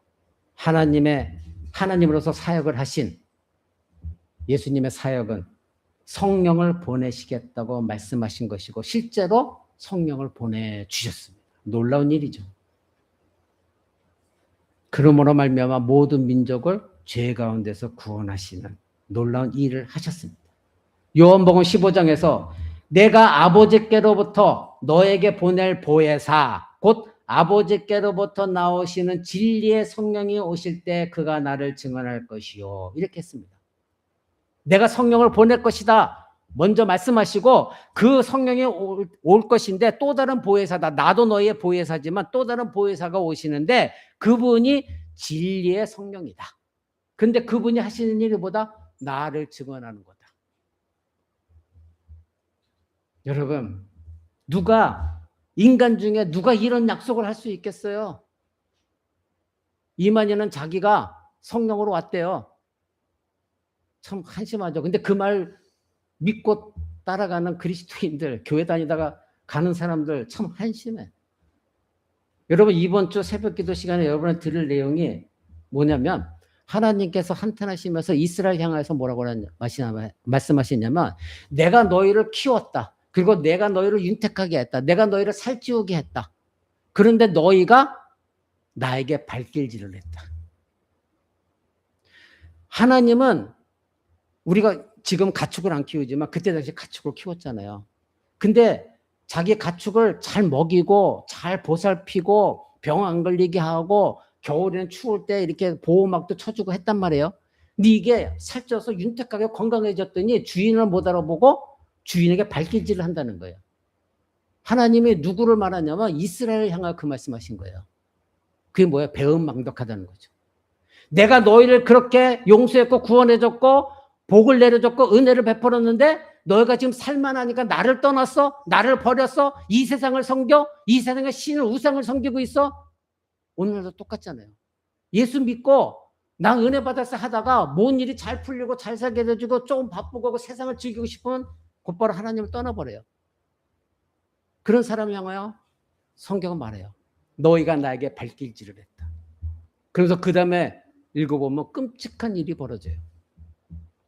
하나님으로서 사역을 하신 예수님의 사역은 성령을 보내시겠다고 말씀하신 것이고 실제로 성령을 보내주셨습니다. 놀라운 일이죠. 그러므로 말미암아 모든 민족을 죄 가운데서 구원하시는 놀라운 일을 하셨습니다. 요한복음 15장에서 내가 아버지께로부터 너에게 보낼 보혜사 곧 아버지께로부터 나오시는 진리의 성령이 오실 때 그가 나를 증언할 것이요 이렇게 했습니다. 내가 성령을 보낼 것이다. 먼저 말씀하시고 그 성령이 올 것인데 또 다른 보혜사다. 나도 너희의 보혜사지만 또 다른 보혜사가 오시는데 그분이 진리의 성령이다. 근데 그분이 하시는 일이 뭐다? 나를 증언하는 거다. 여러분, 인간 중에 누가 이런 약속을 할 수 있겠어요? 이만희는 자기가 성령으로 왔대요. 참 한심하죠. 근데 그 말 믿고 따라가는 그리스도인들, 교회 다니다가 가는 사람들 참 한심해. 여러분, 이번 주 새벽기도 시간에 여러분한테 들을 내용이 뭐냐면 하나님께서 한탄하시면서 이스라엘 향해서 뭐라고 말씀하시냐면 내가 너희를 키웠다. 그리고 내가 너희를 윤택하게 했다. 내가 너희를 살찌우게 했다. 그런데 너희가 나에게 발길질을 했다. 하나님은 우리가 지금 가축을 안 키우지만 그때 당시 가축을 키웠잖아요. 근데 자기 가축을 잘 먹이고 잘 보살피고 병 안 걸리게 하고 겨울에는 추울 때 이렇게 보호막도 쳐주고 했단 말이에요. 근데 이게 살쪄서 윤택하게 건강해졌더니 주인을 못 알아보고 주인에게 발길질을 한다는 거예요. 하나님이 누구를 말하냐면 이스라엘을 향하여 그 말씀하신 거예요. 그게 뭐예요? 배은망덕하다는 거죠. 내가 너희를 그렇게 용서했고 구원해줬고 복을 내려줬고 은혜를 베풀었는데 너희가 지금 살만하니까 나를 떠났어? 나를 버렸어? 이 세상을 섬겨? 이 세상의 신을 우상을 섬기고 있어? 오늘도 똑같잖아요. 예수 믿고 나 은혜 받았어 하다가 뭔 일이 잘 풀리고 잘 살게 해주고 좀 바쁘고 세상을 즐기고 싶으면 곧바로 하나님을 떠나버려요. 그런 사람 향하여 성경은 말해요. 너희가 나에게 발길질을 했다. 그래서 그 다음에 읽어보면 끔찍한 일이 벌어져요.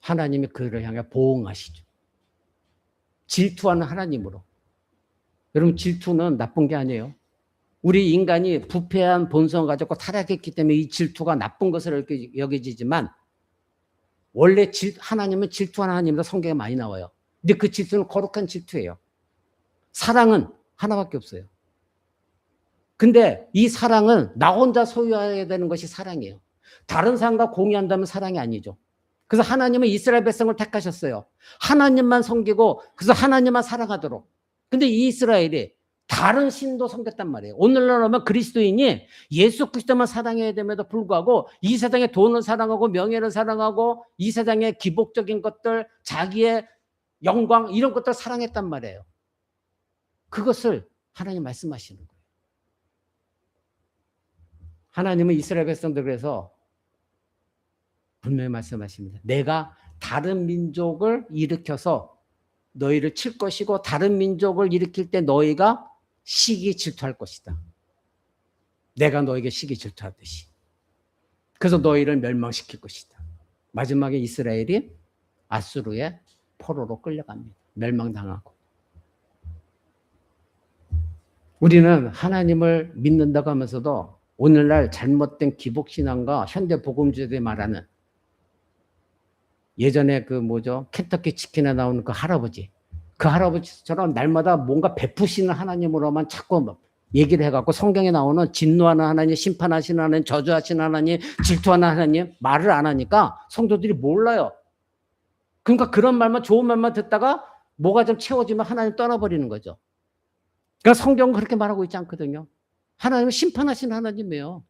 하나님이 그를 향해 보응하시죠. 질투하는 하나님으로. 여러분, 질투는 나쁜 게 아니에요. 우리 인간이 부패한 본성을 가졌고 타락했기 때문에 이 질투가 나쁜 것으로 여겨지지만 원래 하나님은 질투하는 하나님이라 성경에 많이 나와요. 근데 그 질투는 거룩한 질투예요. 사랑은 하나밖에 없어요. 근데 이 사랑은 나 혼자 소유해야 되는 것이 사랑이에요. 다른 사람과 공유한다면 사랑이 아니죠. 그래서 하나님은 이스라엘 백성을 택하셨어요. 하나님만 섬기고 그래서 하나님만 사랑하도록. 근데 이 이스라엘이 다른 신도 섬겼단 말이에요. 오늘날 오면 그리스도인이 예수 그리스도만 사랑해야 됨에도 불구하고 이 세상의 돈을 사랑하고 명예를 사랑하고 이 세상의 기복적인 것들, 자기의 영광 이런 것들을 사랑했단 말이에요. 그것을 하나님 말씀하시는 거예요. 하나님은 이스라엘 백성들 그래서 분명히 말씀하십니다. 내가 다른 민족을 일으켜서 너희를 칠 것이고 다른 민족을 일으킬 때 너희가 시기 질투할 것이다. 내가 너에게 시기 질투하듯이. 그래서 너희를 멸망시킬 것이다. 마지막에 이스라엘이 아수르의 포로로 끌려갑니다. 멸망당하고. 우리는 하나님을 믿는다고 하면서도 오늘날 잘못된 기복신앙과 현대복음주의들이 말하는 예전에 켄터키 치킨에 나오는 그 할아버지. 그 할아버지처럼 날마다 뭔가 베푸시는 하나님으로만 자꾸 얘기를 해갖고 성경에 나오는 진노하는 하나님, 심판하시는 하나님, 저주하시는 하나님, 질투하는 하나님 말을 안 하니까 성도들이 몰라요. 그러니까 그런 말만 좋은 말만 듣다가 뭐가 좀 채워지면 하나님 떠나버리는 거죠. 그러니까 성경은 그렇게 말하고 있지 않거든요. 하나님은 심판하시는 하나님이에요.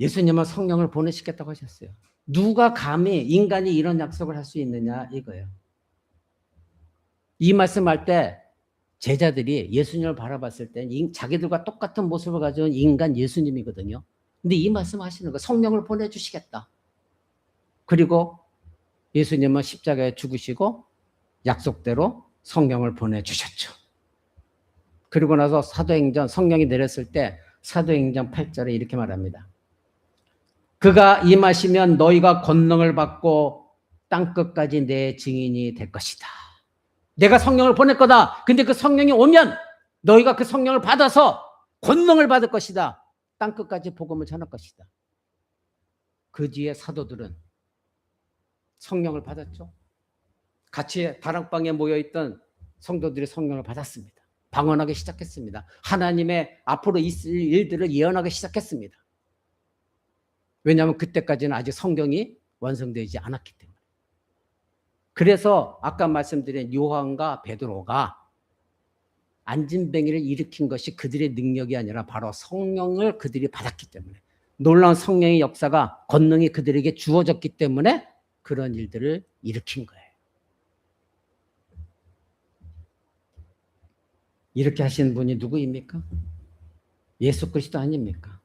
예수님은 성령을 보내시겠다고 하셨어요. 누가 감히 인간이 이런 약속을 할 수 있느냐 이거예요. 이 말씀할 때 제자들이 예수님을 바라봤을 때 자기들과 똑같은 모습을 가진 인간 예수님이거든요. 근데 이 말씀 하시는 거 성령을 보내주시겠다. 그리고 예수님은 십자가에 죽으시고 약속대로 성령을 보내주셨죠. 그리고 나서 사도행전 성령이 내렸을 때 사도행전 8절에 이렇게 말합니다. 그가 임하시면 너희가 권능을 받고 땅끝까지 내 증인이 될 것이다. 내가 성령을 보낼 거다. 근데 그 성령이 오면 너희가 그 성령을 받아서 권능을 받을 것이다. 땅끝까지 복음을 전할 것이다. 그 뒤에 사도들은 성령을 받았죠. 같이 다락방에 모여있던 성도들이 성령을 받았습니다. 방언하기 시작했습니다. 하나님의 앞으로 있을 일들을 예언하기 시작했습니다. 왜냐하면 그때까지는 아직 성경이 완성되지 않았기 때문에. 그래서 아까 말씀드린 요한과 베드로가 안진뱅이를 일으킨 것이 그들의 능력이 아니라 바로 성령을 그들이 받았기 때문에, 놀라운 성령의 역사가, 권능이 그들에게 주어졌기 때문에 그런 일들을 일으킨 거예요. 이렇게 하신 분이 누구입니까? 예수 그리스도 아닙니까?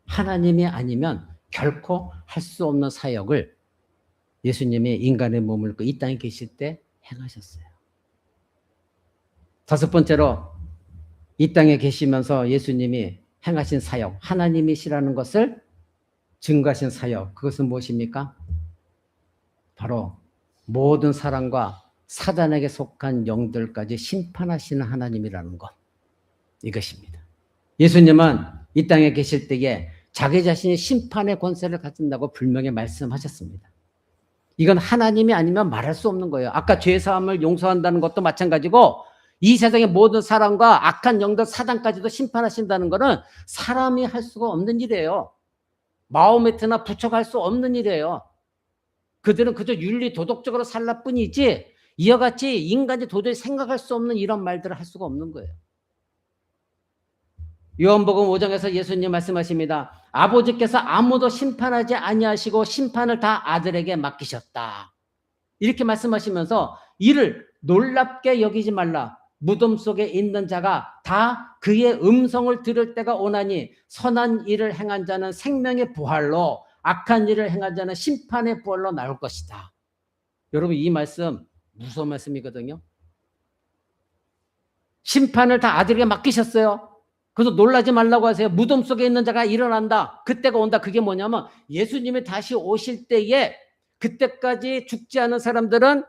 하나님이 아니면 결코 할 수 없는 사역을 예수님이 인간의 몸을 입고 이 땅에 계실 때 행하셨어요. 다섯 번째로, 이 땅에 계시면서 예수님이 행하신 사역, 하나님이시라는 것을 증거하신 사역, 그것은 무엇입니까? 바로 모든 사람과 사단에게 속한 영들까지 심판하시는 하나님이라는 것, 이것입니다. 예수님은 이 땅에 계실 때에 자기 자신이 심판의 권세를 가진다고 분명히 말씀하셨습니다. 이건 하나님이 아니면 말할 수 없는 거예요. 아까 죄사함을 용서한다는 것도 마찬가지고, 이 세상의 모든 사람과 악한 영들 사단까지도 심판하신다는 것은 사람이 할 수가 없는 일이에요. 마호메트나 부처가 할 수 없는 일이에요. 그들은 그저 윤리 도덕적으로 살라 뿐이지 이와 같이 인간이 도저히 생각할 수 없는 이런 말들을 할 수가 없는 거예요. 요한복음 5장에서 예수님 말씀하십니다. 아버지께서 아무도 심판하지 아니하시고 심판을 다 아들에게 맡기셨다. 이렇게 말씀하시면서 이를 놀랍게 여기지 말라. 무덤 속에 있는 자가 다 그의 음성을 들을 때가 오나니 선한 일을 행한 자는 생명의 부활로, 악한 일을 행한 자는 심판의 부활로 나올 것이다. 여러분, 이 말씀 무서운 말씀이거든요. 심판을 다 아들에게 맡기셨어요. 그래서 놀라지 말라고 하세요. 무덤 속에 있는 자가 일어난다. 그때가 온다. 그게 뭐냐면 예수님이 다시 오실 때에 그때까지 죽지 않은 사람들은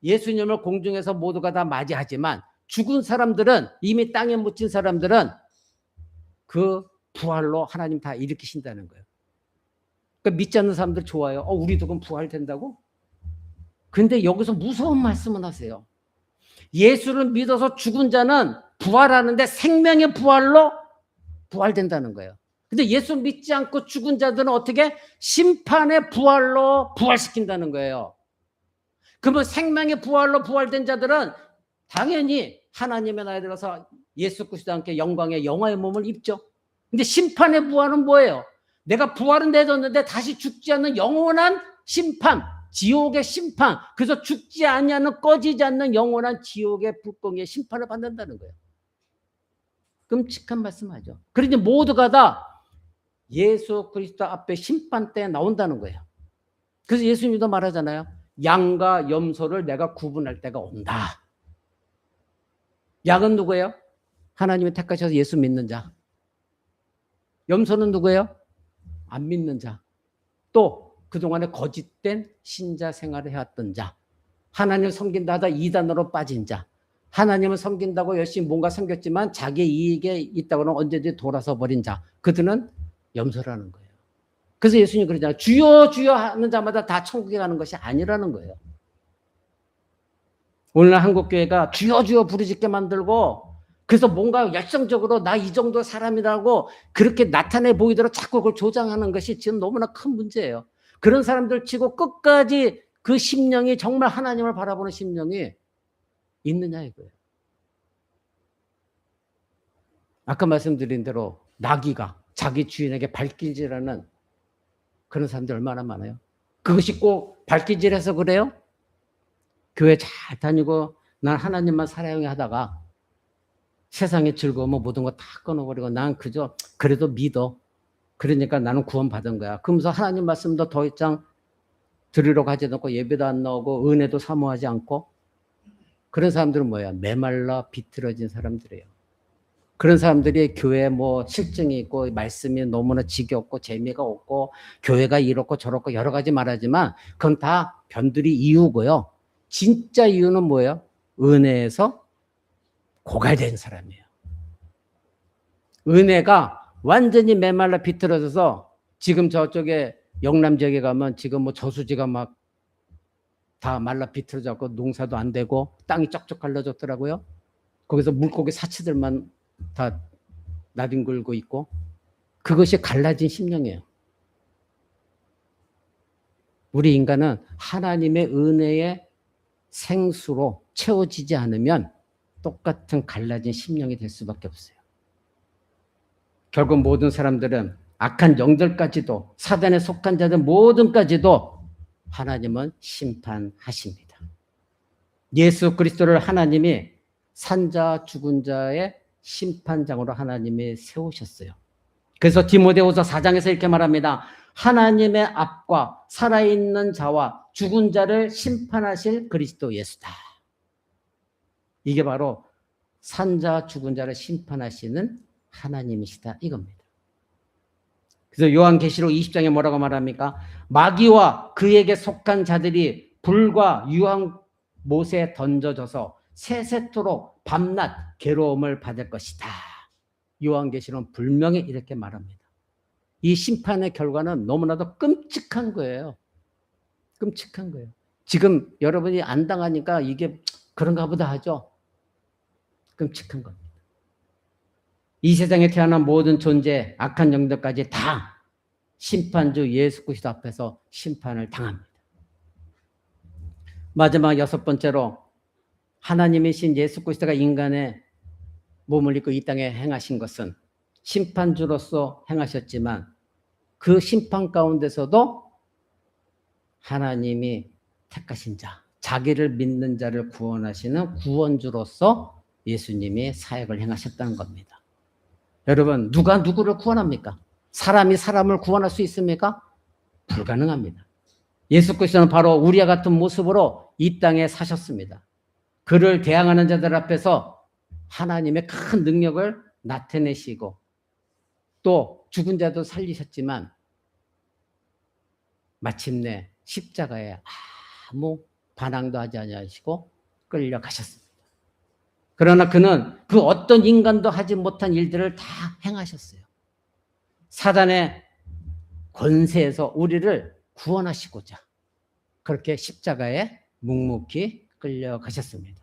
예수님을 공중에서 모두가 다 맞이하지만, 죽은 사람들은, 이미 땅에 묻힌 사람들은 그 부활로 하나님 다 일으키신다는 거예요. 그러니까 믿지 않는 사람들 좋아요. 우리도 그럼 부활된다고? 근데 여기서 무서운 말씀을 하세요. 예수를 믿어서 죽은 자는 부활하는데 생명의 부활로 부활된다는 거예요. 근데 예수 믿지 않고 죽은 자들은 어떻게? 심판의 부활로 부활시킨다는 거예요. 그러면 생명의 부활로 부활된 자들은 당연히 하나님의 나라에 들어서 예수 그리스도와 함께 영광의 영화의 몸을 입죠. 근데 심판의 부활은 뭐예요? 내가 부활은 내줬는데 다시 죽지 않는 영원한 심판, 지옥의 심판, 그래서 죽지 아니하는, 꺼지지 않는 영원한 지옥의 불공의 심판을 받는다는 거예요. 끔찍한 말씀하죠. 그러니 모두가 다 예수 그리스도 앞에 심판 때 나온다는 거예요. 그래서 예수님도 말하잖아요. 양과 염소를 내가 구분할 때가 온다. 양은 누구예요? 하나님이 택하셔서 예수 믿는 자. 염소는 누구예요? 안 믿는 자. 또 그동안에 거짓된 신자 생활을 해왔던 자. 하나님을 섬긴다 하다 이단으로 빠진 자. 하나님을 섬긴다고 열심히 뭔가 섬겼지만 자기의 이익에 있다고는 언제든지 돌아서 버린 자. 그들은 염소라는 거예요. 그래서 예수님이 그러잖아요. 주여 주여 하는 자마다 다 천국에 가는 것이 아니라는 거예요. 오늘날 한국교회가 주여 주여 부르짖게 만들고, 그래서 뭔가 열성적으로 나 이 정도 사람이라고 그렇게 나타내 보이도록 자꾸 그걸 조장하는 것이 지금 너무나 큰 문제예요. 그런 사람들 치고 끝까지 그 심령이 정말 하나님을 바라보는 심령이 있느냐 이거예요. 아까 말씀드린 대로 나귀가 자기 주인에게 발길질하는 그런 사람들 얼마나 많아요. 그것이 꼭 발길질해서 그래요? 교회 잘 다니고 난 하나님만 사랑해 하다가 세상의 즐거움은 모든 거 다 끊어버리고 난 그저 그래도 믿어. 그러니까 나는 구원받은 거야. 그러면서 하나님 말씀도 더 이상 들으려고 하지 않고 예배도 안 나오고 은혜도 사모하지 않고, 그런 사람들은 뭐야? 메말라 비틀어진 사람들이에요. 그런 사람들이 교회에 뭐 실증이 있고 말씀이 너무나 지겹고 재미가 없고 교회가 이렇고 저렇고 여러 가지 말하지만 그건 다 변두리 이유고요. 진짜 이유는 뭐예요? 은혜에서 고갈된 사람이에요. 은혜가 완전히 메말라 비틀어져서 지금 저쪽에 영남 지역에 가면 지금 뭐 저수지가 막 다 말라 비틀어져서 농사도 안 되고 땅이 쩍쩍 갈라졌더라고요. 거기서 물고기 사치들만 다 나뒹굴고 있고, 그것이 갈라진 심령이에요. 우리 인간은 하나님의 은혜의 생수로 채워지지 않으면 똑같은 갈라진 심령이 될 수밖에 없어요. 결국 모든 사람들은 악한 영들까지도 사단에 속한 자들 모든까지도 하나님은 심판하십니다. 예수 그리스도를 하나님이 산자 죽은 자의 심판장으로 하나님이 세우셨어요. 그래서 디모데후서 4장에서 이렇게 말합니다. 하나님의 앞과 살아있는 자와 죽은 자를 심판하실 그리스도 예수다. 이게 바로 산자 죽은 자를 심판하시는 하나님이시다 이겁니다. 그래서 요한계시록 20장에 뭐라고 말합니까? 마귀와 그에게 속한 자들이 불과 유황못에 던져져서 세세토록 밤낮 괴로움을 받을 것이다. 요한계시록은 분명히 이렇게 말합니다. 이 심판의 결과는 너무나도 끔찍한 거예요. 끔찍한 거예요. 지금 여러분이 안 당하니까 이게 그런가 보다 하죠. 끔찍한 겁니다. 이 세상에 태어난 모든 존재, 악한 영들까지 다 심판주 예수 그리스도 앞에서 심판을 당합니다. 마지막 6번째로 하나님이신 예수 그리스도가 인간의 몸을 입고 이 땅에 행하신 것은 심판주로서 행하셨지만 그 심판 가운데서도 하나님이 택하신 자, 자기를 믿는 자를 구원하시는 구원주로서 예수님이 사역을 행하셨다는 겁니다. 여러분, 누가 누구를 구원합니까? 사람이 사람을 구원할 수 있습니까? 불가능합니다. 예수 그리스도는 바로 우리와 같은 모습으로 이 땅에 사셨습니다. 그를 대항하는 자들 앞에서 하나님의 큰 능력을 나타내시고 또 죽은 자도 살리셨지만 마침내 십자가에 아무 반항도 하지 아니하시고 끌려가셨습니다. 그러나 그는 그 어떤 인간도 하지 못한 일들을 다 행하셨어요. 사단의 권세에서 우리를 구원하시고자 그렇게 십자가에 묵묵히 끌려가셨습니다.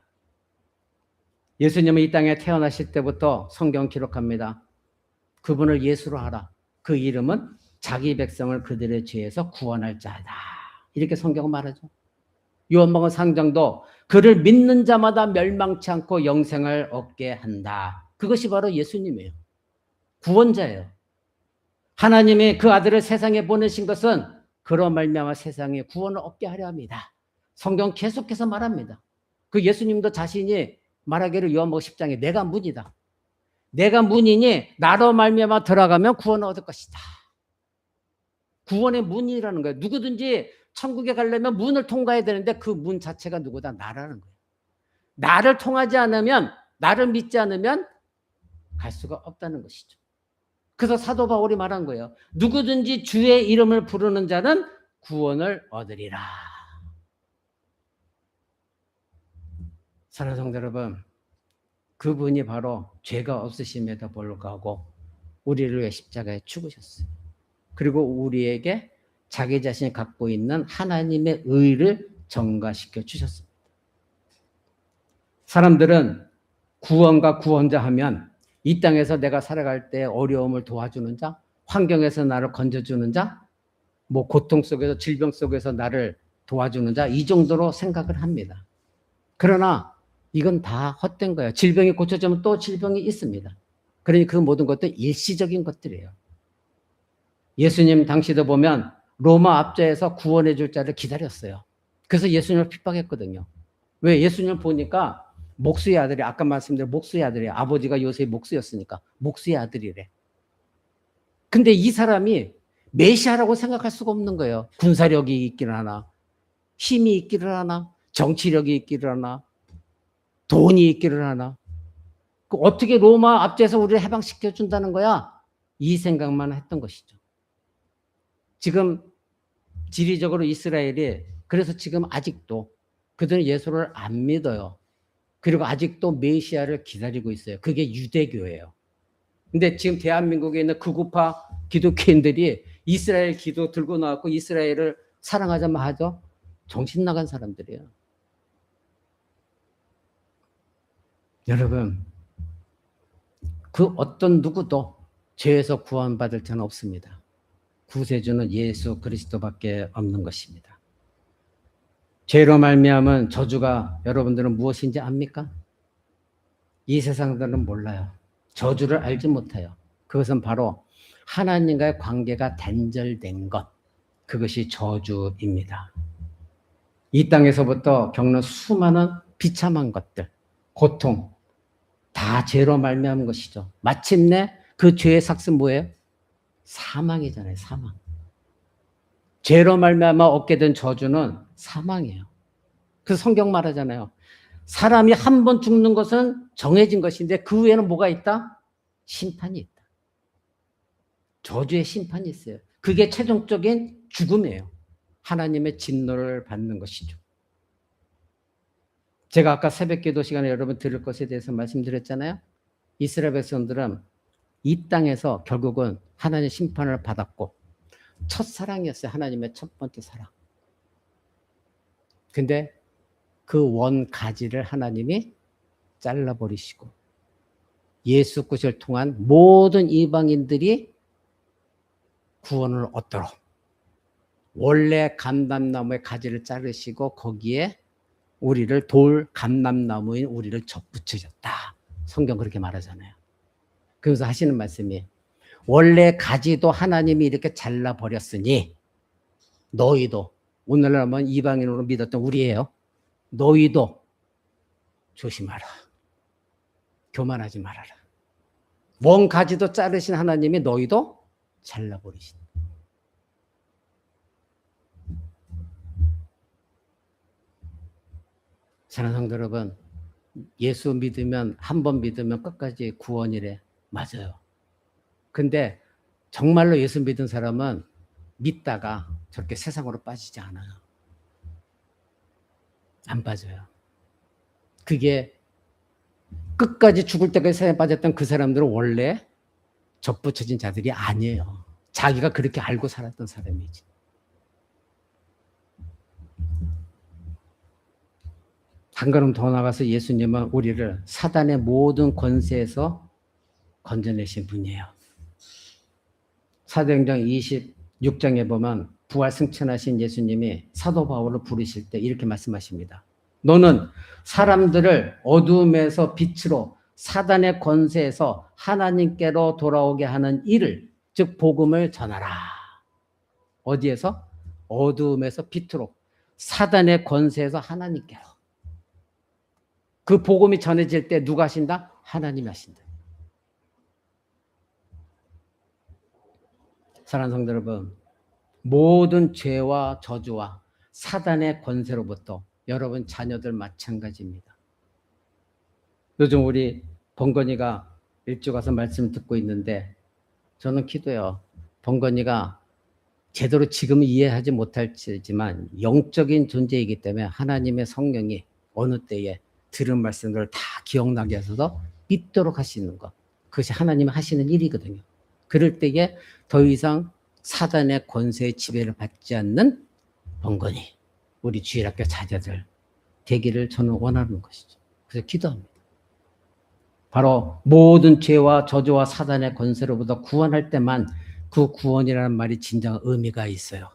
예수님은 이 땅에 태어나실 때부터 성경 기록합니다. 그분을 예수로 하라. 그 이름은 자기 백성을 그들의 죄에서 구원할 자다. 이렇게 성경은 말하죠. 요한복음 3장도 그를 믿는 자마다 멸망치 않고 영생을 얻게 한다. 그것이 바로 예수님이에요. 구원자예요. 하나님이 그 아들을 세상에 보내신 것은 그로 말미암아 세상에 구원을 얻게 하려 합니다. 성경 계속해서 말합니다. 그 예수님도 자신이 말하기를 요한복음 10장에 내가 문이다. 내가 문이니 나로 말미암아 들어가면 구원을 얻을 것이다. 구원의 문이라는 거예요. 누구든지 천국에 가려면 문을 통과해야 되는데 그 문 자체가 누구다? 나라는 거예요. 나를 통하지 않으면, 나를 믿지 않으면 갈 수가 없다는 것이죠. 그래서 사도 바울이 말한 거예요. 누구든지 주의 이름을 부르는 자는 구원을 얻으리라. 사랑하는 성도 여러분, 그분이 바로 죄가 없으심에도 불구하고 우리를 위해 십자가에 죽으셨어요. 그리고 우리에게 자기 자신이 갖고 있는 하나님의 의를 전가시켜 주셨습니다. 사람들은 구원과 구원자 하면 이 땅에서 내가 살아갈 때 어려움을 도와주는 자, 환경에서 나를 건져주는 자, 뭐 고통 속에서 질병 속에서 나를 도와주는 자, 이 정도로 생각을 합니다. 그러나 이건 다 헛된 거예요. 질병이 고쳐지면 또 질병이 있습니다. 그러니 그 모든 것도 일시적인 것들이에요. 예수님 당시도 보면 로마 압제에서 구원해 줄 자를 기다렸어요. 그래서 예수님을 핍박했거든요. 왜? 예수님을 보니까 목수의 아들이, 아까 말씀드린 목수의 아들이에요. 아버지가 요셉의 목수였으니까 목수의 아들이래. 근데 이 사람이 메시아라고 생각할 수가 없는 거예요. 군사력이 있기를 하나, 힘이 있기를 하나, 정치력이 있기를 하나, 돈이 있기를 하나. 어떻게 로마 압제에서 우리를 해방시켜 준다는 거야? 이 생각만 했던 것이죠. 지금 지리적으로 이스라엘이 그래서 지금 아직도 그들은 예수를 안 믿어요. 그리고 아직도 메시아를 기다리고 있어요. 그게 유대교예요. 근데 지금 대한민국에 있는 극우파 기독교인들이 이스라엘 기도 들고 나왔고 이스라엘을 사랑하자마 하죠. 정신 나간 사람들이에요. 여러분, 그 어떤 누구도 죄에서 구원받을 자는 없습니다. 구세주는 예수 그리스도밖에 없는 것입니다. 죄로 말미암은 저주가 여러분들은 무엇인지 압니까? 이 세상들은 몰라요. 저주를 알지 못해요. 그것은 바로 하나님과의 관계가 단절된 것. 그것이 저주입니다. 이 땅에서부터 겪는 수많은 비참한 것들, 고통, 다 죄로 말미암은 것이죠. 마침내 그 죄의 삭은 뭐예요? 사망이잖아요. 사망. 죄로 말미암아 얻게 된 저주는 사망이에요. 그래서 성경 말하잖아요. 사람이 한 번 죽는 것은 정해진 것인데 그 후에는 뭐가 있다? 심판이 있다. 저주의 심판이 있어요. 그게 최종적인 죽음이에요. 하나님의 진노를 받는 것이죠. 제가 아까 새벽 기도 시간에 여러분 들을 것에 대해서 말씀드렸잖아요. 이스라엘 백성들은 이 땅에서 결국은 하나님의 심판을 받았고 첫사랑이었어요. 하나님의 첫 번째 사랑. 근데 그 원 가지를 하나님이 잘라버리시고 예수 그리스도를 통한 모든 이방인들이 구원을 얻도록 원래 감람나무의 가지를 자르시고 거기에 우리를 돌 감람나무인 우리를 접붙이셨다. 성경 그렇게 말하잖아요. 그래서 하시는 말씀이 원래 가지도 하나님이 이렇게 잘라버렸으니 너희도 오늘날 하면 이방인으로 믿었던 우리예요. 너희도 조심하라. 교만하지 말아라. 원 가지도 자르신 하나님이 너희도 잘라버리신. 사랑하는 성도 여러분, 예수 믿으면 한 번 믿으면 끝까지 구원이래. 맞아요. 근데 정말로 예수 믿은 사람은 믿다가 저렇게 세상으로 빠지지 않아요. 안 빠져요. 그게 끝까지 죽을 때까지 세상에 빠졌던 그 사람들은 원래 접붙여진 자들이 아니에요. 자기가 그렇게 알고 살았던 사람이지. 한 걸음 더 나가서 예수님은 우리를 사단의 모든 권세에서 건져내신 분이에요. 사도행전 26장에 보면 부활 승천하신 예수님이 사도 바울을 부르실 때 이렇게 말씀하십니다. 너는 사람들을 어둠에서 빛으로 사단의 권세에서 하나님께로 돌아오게 하는 일을, 즉 복음을 전하라. 어디에서? 어둠에서 빛으로 사단의 권세에서 하나님께로. 그 복음이 전해질 때 누가 하신다? 하나님이 하신다. 사랑하는 성도 여러분, 모든 죄와 저주와 사단의 권세로부터 여러분 자녀들 마찬가지입니다. 요즘 우리 번건이가 일주 가서 말씀 듣고 있는데 저는 기도해요. 번건이가 제대로 지금 이해하지 못할지만 영적인 존재이기 때문에 하나님의 성령이 어느 때에 들은 말씀들을 다 기억나게 해서 믿도록 하시는 것. 그것이 하나님이 하시는 일이거든요. 그럴 때에 더 이상 사단의 권세의 지배를 받지 않는 번건이 우리 주일학교 자녀들 되기를 저는 원하는 것이죠. 그래서 기도합니다. 바로 모든 죄와 저주와 사단의 권세로부터 구원할 때만 그 구원이라는 말이 진정한 의미가 있어요.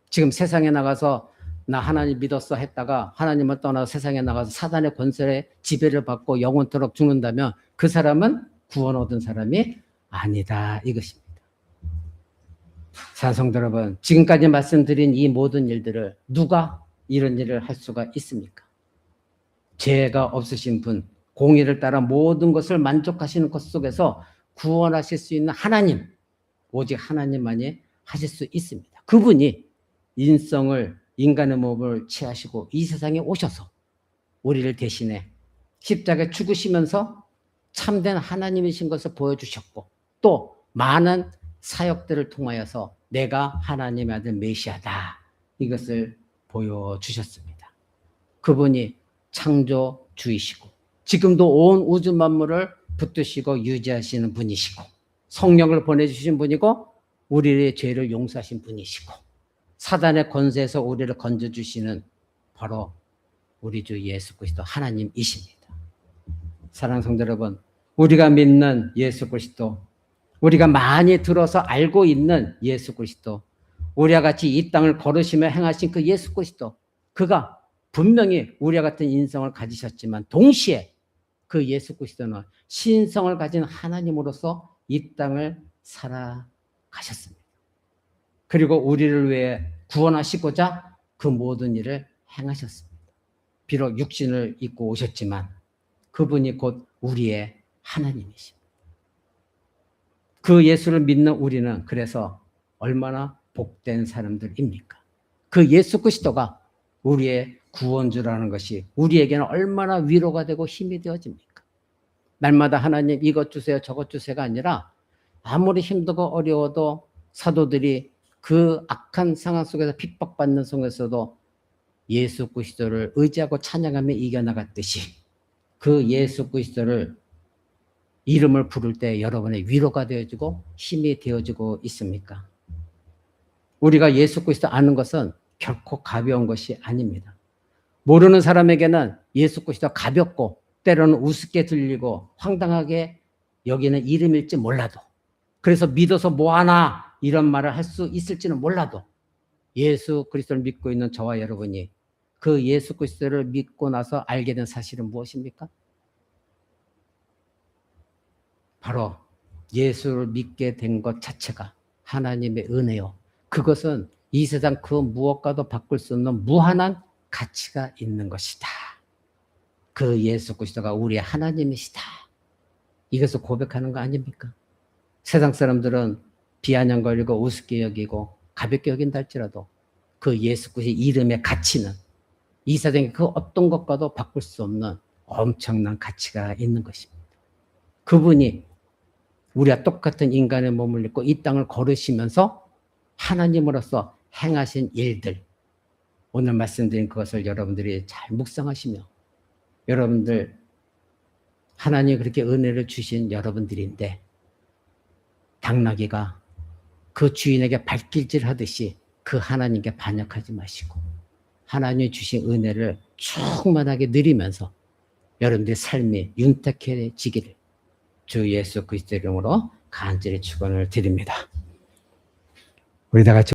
지금 세상에 나가서 나 하나님 믿었어 했다가 하나님을 떠나서 세상에 나가서 사단의 권세의 지배를 받고 영원토록 죽는다면 그 사람은 구원 얻은 사람이 아니다 이것입니다. 사랑하는 성도 여러분, 지금까지 말씀드린 이 모든 일들을 누가 이런 일을 할 수가 있습니까? 죄가 없으신 분, 공의를 따라 모든 것을 만족하시는 것 속에서 구원하실 수 있는 하나님, 오직 하나님만이 하실 수 있습니다. 그분이 인간의 몸을 취하시고 이 세상에 오셔서 우리를 대신해 십자가에 죽으시면서 참된 하나님이신 것을 보여주셨고 또 많은 사역들을 통하여서 내가 하나님의 아들 메시아다 이것을 보여주셨습니다. 그분이 창조주이시고 지금도 온 우주 만물을 붙드시고 유지하시는 분이시고 성령을 보내주신 분이고 우리의 죄를 용서하신 분이시고 사단의 권세에서 우리를 건져주시는 바로 우리 주 예수 그리스도 하나님이십니다. 사랑하는 성도 여러분, 우리가 믿는 예수 그리스도, 우리가 많이 들어서 알고 있는 예수 그리스도, 우리와 같이 이 땅을 걸으시며 행하신 그 예수 그리스도, 그가 분명히 우리와 같은 인성을 가지셨지만 동시에 그 예수 그리스도는 신성을 가진 하나님으로서 이 땅을 살아가셨습니다. 그리고 우리를 위해 구원하시고자 그 모든 일을 행하셨습니다. 비록 육신을 입고 오셨지만 그분이 곧 우리의 하나님이십니다. 그 예수를 믿는 우리는 그래서 얼마나 복된 사람들입니까? 그 예수 그리스도가 우리의 구원주라는 것이 우리에게는 얼마나 위로가 되고 힘이 되어집니까? 날마다 하나님 이것 주세요 저것 주세요가 아니라 아무리 힘들고 어려워도 사도들이 그 악한 상황 속에서 핍박받는 속에서도 예수 그리스도를 의지하고 찬양하며 이겨나갔듯이 그 예수 그리스도를 이름을 부를 때 여러분의 위로가 되어지고 힘이 되어지고 있습니까? 우리가 예수 그리스도 아는 것은 결코 가벼운 것이 아닙니다. 모르는 사람에게는 예수 그리스도 가볍고 때로는 우습게 들리고 황당하게 여기는 이름일지 몰라도 그래서 믿어서 뭐하나 이런 말을 할 수 있을지는 몰라도 예수 그리스도를 믿고 있는 저와 여러분이 그 예수 그리스도를 믿고 나서 알게 된 사실은 무엇입니까? 바로 예수를 믿게 된 것 자체가 하나님의 은혜요. 그것은 이 세상 그 무엇과도 바꿀 수 없는 무한한 가치가 있는 것이다. 그 예수 그리스도가 우리의 하나님이시다. 이것을 고백하는 거 아닙니까? 세상 사람들은 비아냥거리고 우습게 여기고 가볍게 여긴다 할지라도 그 예수 그리스도의 이름의 가치는 이 세상의 그 어떤 것과도 바꿀 수 없는 엄청난 가치가 있는 것입니다. 그분이 우리와 똑같은 인간의 몸을 입고 이 땅을 걸으시면서 하나님으로서 행하신 일들, 오늘 말씀드린 그것을 여러분들이 잘 묵상하시며 여러분들 하나님이 그렇게 은혜를 주신 여러분들인데 당나귀가 그 주인에게 발길질 하듯이 그 하나님께 반역하지 마시고 하나님이 주신 은혜를 충만하게 누리면서 여러분들의 삶이 윤택해지기를 주 예수 그리스도 이름으로 간절히 축원을 드립니다. 우리 다 같이